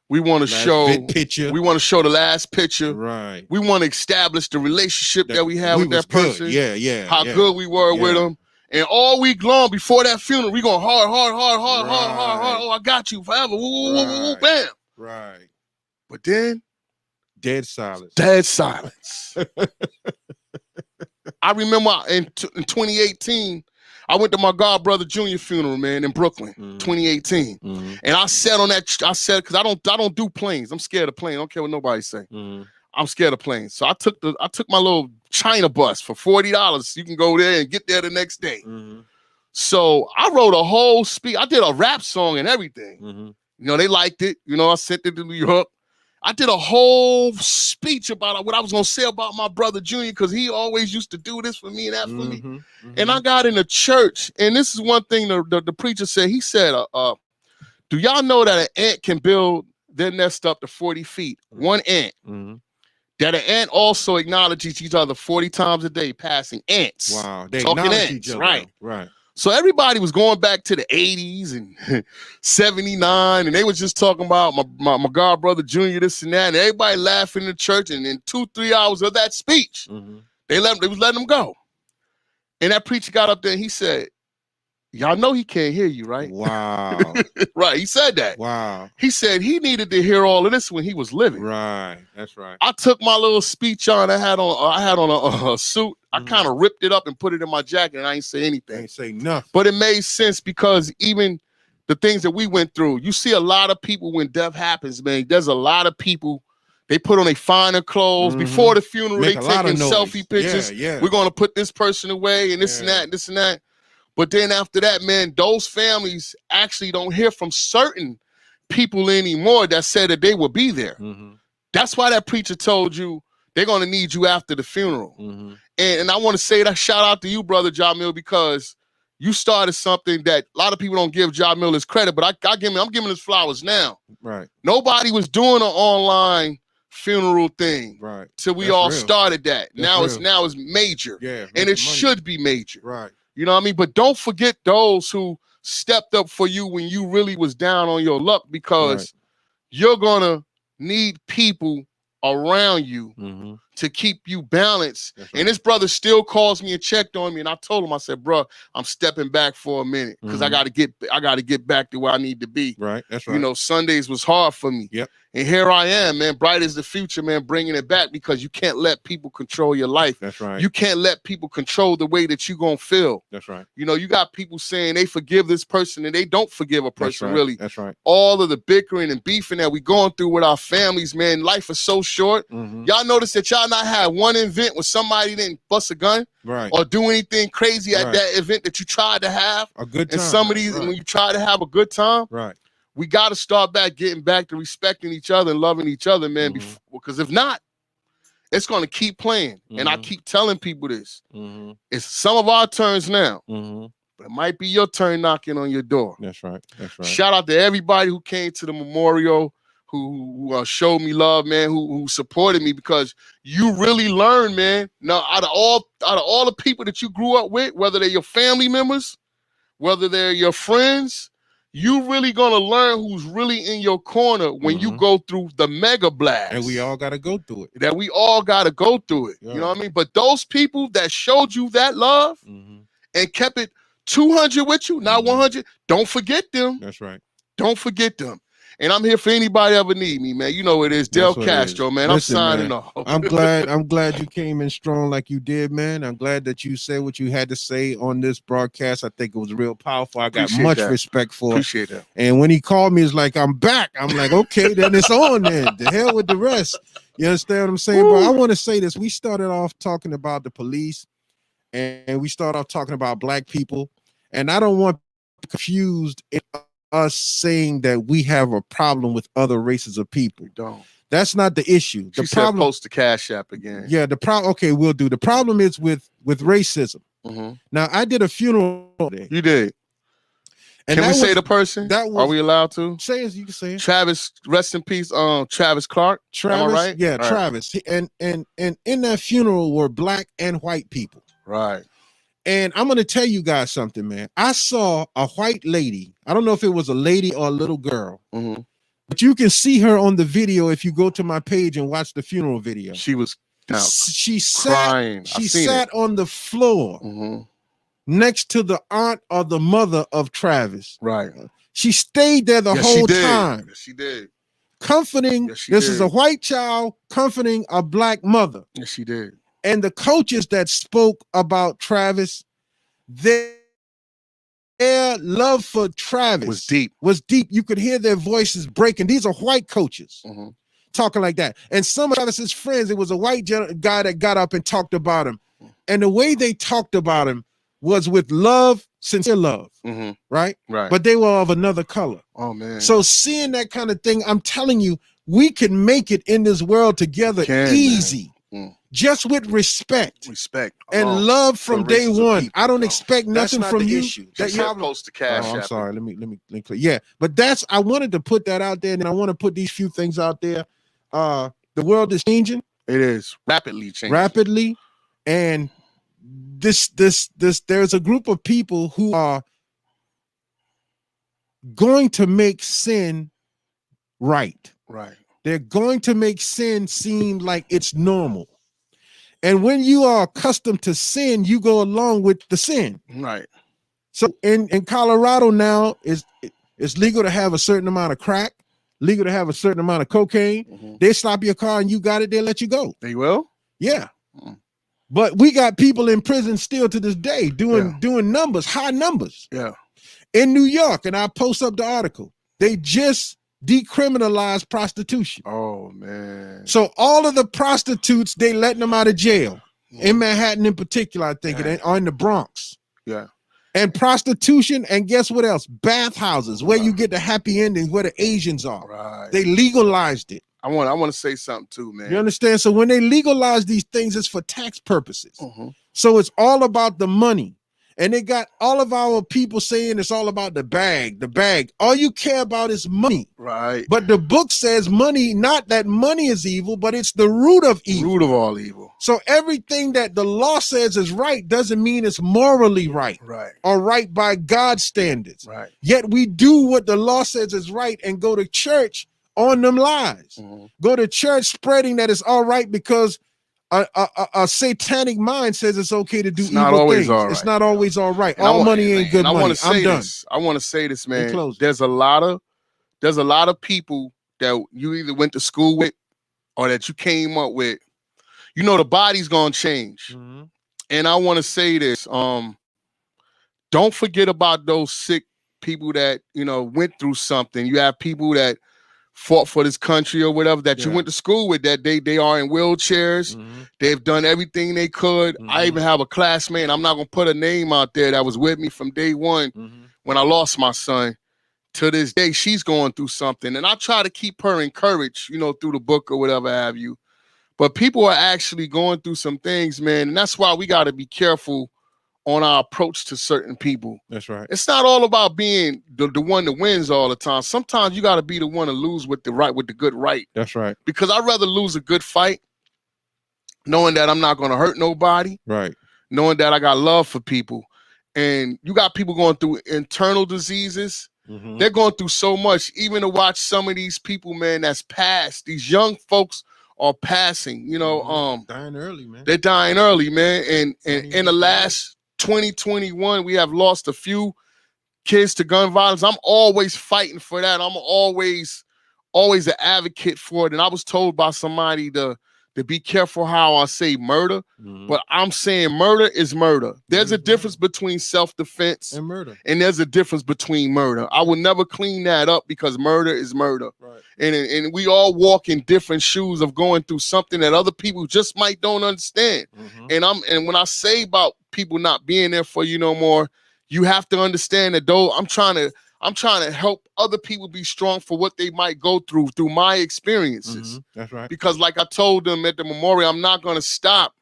We want to show picture. We want to show the last picture. Right. We want to establish the relationship that we had with that person. Yeah. How good we were with them. And all week long before that funeral, we going hard. Oh, I got you forever. Woo, bam. Right. But then dead silence. I remember in 2018, I went to my god brother Junior funeral, man, in Brooklyn, 2018. Mm-hmm. And I said on that, because I don't do planes. I'm scared of planes. I don't care what nobody say. Mm-hmm. I'm scared of planes. So I took my little China bus for $40. You can go there and get there the next day. Mm-hmm. So I wrote a whole speech. I did a rap song and everything. Mm-hmm. You know, they liked it. You know, I sent it to New York. I did a whole speech about what I was going to say about my brother Junior, because he always used to do this for me and that for me. Mm-hmm. And I got in a church, and this is one thing the preacher said. He said, do y'all know that an ant can build their nest up to 40 feet? One ant. Mm-hmm. That an ant also acknowledges each other 40 times a day, passing ants. Wow. They talking acknowledge ants, each other. right. So everybody was going back to the 80s and 79, and they was just talking about my god brother Junior, this and that, and everybody laughing in the church. And in 2-3 hours of that speech, they was letting them go. And that preacher got up there and he said, y'all know he can't hear you, right? Wow. Right. He said that. Wow. He said he needed to hear all of this when he was living. Right. That's right. I took my little speech on. I had on a suit. I kind of ripped it up and put it in my jacket, and I ain't say anything. Ain't say nothing. But it made sense, because even the things that we went through, you see a lot of people when death happens, man. There's a lot of people, they put on their finer clothes. Before the funeral, they taking selfie pictures. Yeah. We're going to put this person away and this and that and this and that. But then after that, man, those families actually don't hear from certain people anymore that said that they will be there. That's why that preacher told you they're going to need you after the funeral. And I want to say that shout out to you, brother Jamil, because you started something that a lot of people don't give Jamil his credit, but I'm giving his flowers now. Right. Nobody was doing an online funeral thing. Right. Till we all started that. Now it's major. Yeah. And it should be major. Right. You know what I mean? But don't forget those who stepped up for you when you really was down on your luck, because you're going to need people around you to keep you balanced. Right. And this brother still calls me and checked on me, and I told him, I said, bro, I'm stepping back for a minute, because I got to get back to where I need to be. Right. That's right. You know, Sundays was hard for me. Yep. And here I am, man, bright as the future, man, bringing it back, because you can't let people control your life. That's right. You can't let people control the way that you're going to feel. That's right. You know, you got people saying they forgive this person and they don't forgive a person, really. That's right. All of the bickering and beefing that we going through with our families, man, life is so short. Y'all notice that y'all not had one event where somebody didn't bust a gun, right, or do anything crazy at that event that you tried to have. A good time. And some of these, when you try to have a good time, right, we got to start getting back to respecting each other and loving each other, man. Because if not, it's going to keep playing. And I keep telling people this. It's some of our turns now, but it might be your turn knocking on your door. That's right. That's right. Shout out to everybody who came to the memorial, who showed me love, man, who supported me, because you really learn, man. Now, out of all the people that you grew up with, whether they're your family members, whether they're your friends, you really gonna learn who's really in your corner when you go through the mega blast. And we all gotta go through it. That we all gotta go through it. Yeah. You know what I mean? But those people that showed you that love and kept it 200 with you, not 100, don't forget them. That's right. Don't forget them. And I'm here for anybody ever need me, man. You know it is. Del Castro, man. Listen, I'm signing off. I'm glad you came in strong like you did, man. I'm glad that you said what you had to say on this broadcast. I think it was real powerful. I got much respect for it. Appreciate that. And when he called me, it's like, I'm back. I'm like, okay, then it's on then. The hell with the rest. You understand what I'm saying? But I want to say this. We started off talking about the police, and we started off talking about black people. And I don't want to be confused in us saying that we have a problem with other races of people. We don't. That's not the issue. The problem, post the Cash App again. Yeah, the problem. Okay, we'll do. The problem is with racism. Now, I did a funeral today. You did. And can we say the person? Are we allowed to? Say as you can say it. Travis, rest in peace. Travis Clark. Travis, right? Yeah, all Travis. Right. And in that funeral were black and white people. Right. And I'm going to tell you guys something, man. I saw a white lady. I don't know if it was a lady or a little girl, but you can see her on the video if you go to my page and watch the funeral video. She was she crying. She sat on the floor next to the aunt or the mother of Travis. Right. She stayed there the whole time. Yes, she did. Comforting. This is a white child comforting a black mother. Yes, she did. And the coaches that spoke about Travis, their love for Travis was deep. You could hear their voices breaking. These are white coaches talking like that. And some of Travis's friends, it was a white guy that got up and talked about him. And the way they talked about him was with love, sincere love, right? Right. But they were of another color. Oh, man. So seeing that kind of thing, I'm telling you, we can make it in this world together easy. Just with respect and love from day one. I don't expect nothing from you. That you're supposed to cash. I'm sorry. Let me clear. Yeah, but I wanted to put that out there, and I want to put these few things out there. The world is changing. It is rapidly changing. Rapidly, and there's a group of people who are going to make sin right. Right. They're going to make sin seem like it's normal. And when you are accustomed to sin, you go along with the sin. Right. So in Colorado now, it's legal to have a certain amount of crack, legal to have a certain amount of cocaine. They stop your car and you got it, they'll let you go. They will? Yeah. But we got people in prison still to this day doing numbers, high numbers. Yeah. In New York, and I post up the article, they just decriminalized prostitution. Oh, man. So all of the prostitutes, they letting them out of jail. In Manhattan in particular, I think, or in the Bronx. Yeah. And prostitution, and guess what else? Bathhouses, where you get the happy endings, where the Asians are. Right. They legalized it. I want to say something too, man. You understand? So when they legalize these things, it's for tax purposes. So it's all about the money. And they got all of our people saying it's all about the bag, the bag. All you care about is money. Right. But the book says money, not that money is evil, but it's the root of evil. Root of all evil. So everything that the law says is right doesn't mean it's morally right. Right. Or right by God's standards. Right. Yet we do what the law says is right and go to church on them lies. Go to church spreading that it's all right because a satanic mind says it's okay to do evil things. It's not always all right. All money ain't good money. I'm done. I want to say this, man. There's a lot of people that you either went to school with or that you came up with. You know, the body's gonna change. And I want to say this. Don't forget about those sick people that, you know, went through something. You have people that fought for this country or whatever that you went to school with, that they are in wheelchairs. They've done everything they could. I even have a classmate, I'm not gonna put a name out there, that was with me from day one when I lost my son. To this day, she's going through something. And I try to keep her encouraged, you know, through the book or whatever have you. But people are actually going through some things, man. And that's why we got to be careful on our approach to certain people. That's right. It's not all about being the one that wins all the time. Sometimes you got to be the one to lose with the good right. That's right. Because I'd rather lose a good fight knowing that I'm not going to hurt nobody. Right. Knowing that I got love for people. And you got people going through internal diseases. They're going through so much. Even to watch some of these people, man, that's passed. These young folks are passing, you know. Dying early, man. They're dying early, man. And in the last 2021, we have lost a few kids to gun violence. I'm always fighting for that. I'm always an advocate for it. And I was told by somebody to be careful how I say murder, but I'm saying murder is murder. There's a difference between self-defense and murder, and there's a difference between murder. I will never clean that up because murder is murder. Right. And we all walk in different shoes of going through something that other people just might don't understand. And when I say about people not being there for you no more, you have to understand that though I'm trying to help other people be strong for what they might go through my experiences. That's right. Because like I told them at the memorial, I'm not going to stop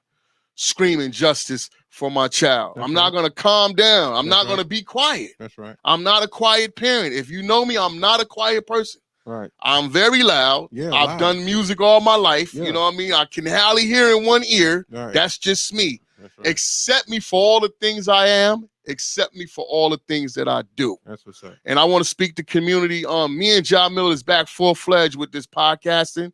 screaming justice for my child. I'm not going to calm down. I'm not going to be quiet. That's right. I'm not a quiet parent. If you know me, I'm not a quiet person. Right. I'm very loud. I've done music all my life. You know what I mean? I can hardly hear in one ear. That's just me. That's right. Accept me for all the things I am. Accept me for all the things that I do. That's what's up. And I want to speak to community. Me and John Miller is back full-fledged with this podcasting.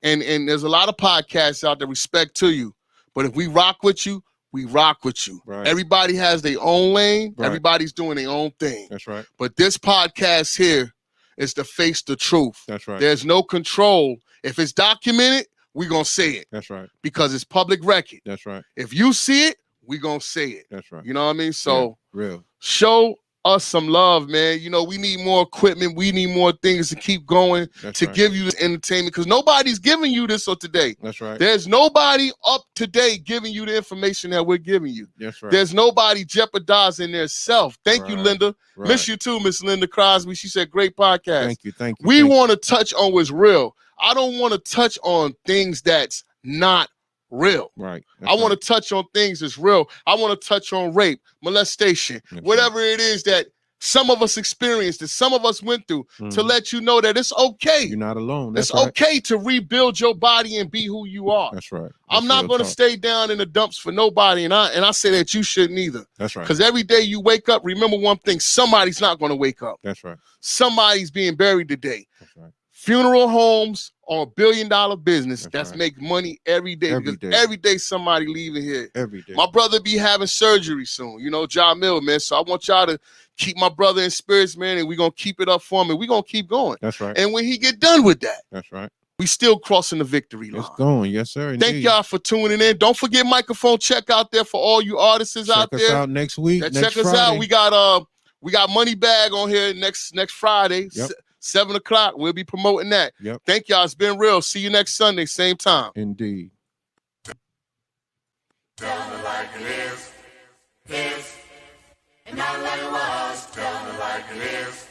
And there's a lot of podcasts out there, respect to you. But if we rock with you, we rock with you. Right. Everybody has their own lane. Right. Everybody's doing their own thing. That's right. But this podcast here is to face the truth. That's right. There's no control. If it's documented, we're going to say it. That's right. Because it's public record. That's right. If you see it, we're going to say it. That's right. You know what I mean? So yeah. Real. Show us some love, man. You know, we need more equipment. We need more things to keep going to give you this entertainment, because nobody's giving you this today. That's right. There's nobody up to date giving you the information that we're giving you. That's right. There's nobody jeopardizing their self. Thank you, Linda. Right. Miss you too, Miss Linda Crosby. She said, great podcast. Thank you. Thank you. We want to touch on what's real. I don't want to touch on things that's not real. Right. I want to touch on things that's real. I want to touch on rape, molestation, whatever it is that some of us experienced, that some of us went through, to let you know that it's okay. You're not alone. It's okay to rebuild your body and be who you are. That's right. I'm not going to stay down in the dumps for nobody, and I say that you shouldn't either. That's right. Because every day you wake up, remember one thing: somebody's not going to wake up. That's right. Somebody's being buried today. That's right. Funeral homes are $1 billion business. That's right. Make money every day. Every day somebody leaving here. Every day. My brother be having surgery soon. You know, John Mill, man. So I want y'all to keep my brother in spirits, man, and we're going to keep it up for him, and we're going to keep going. That's right. And when he get done with that, that's right, we still crossing the victory line. It's going. Yes, sir. Indeed. Thank y'all for tuning in. Don't forget microphone check out there for all you artists out there. Check us out next week. Check us out. We got Money Bag on here next Friday. Yep. 7 o'clock. We'll be promoting that. Yep. Thank y'all. It's been real. See you next Sunday, same time. Indeed. Tell me like it is, and not like it was. Tell me like it is.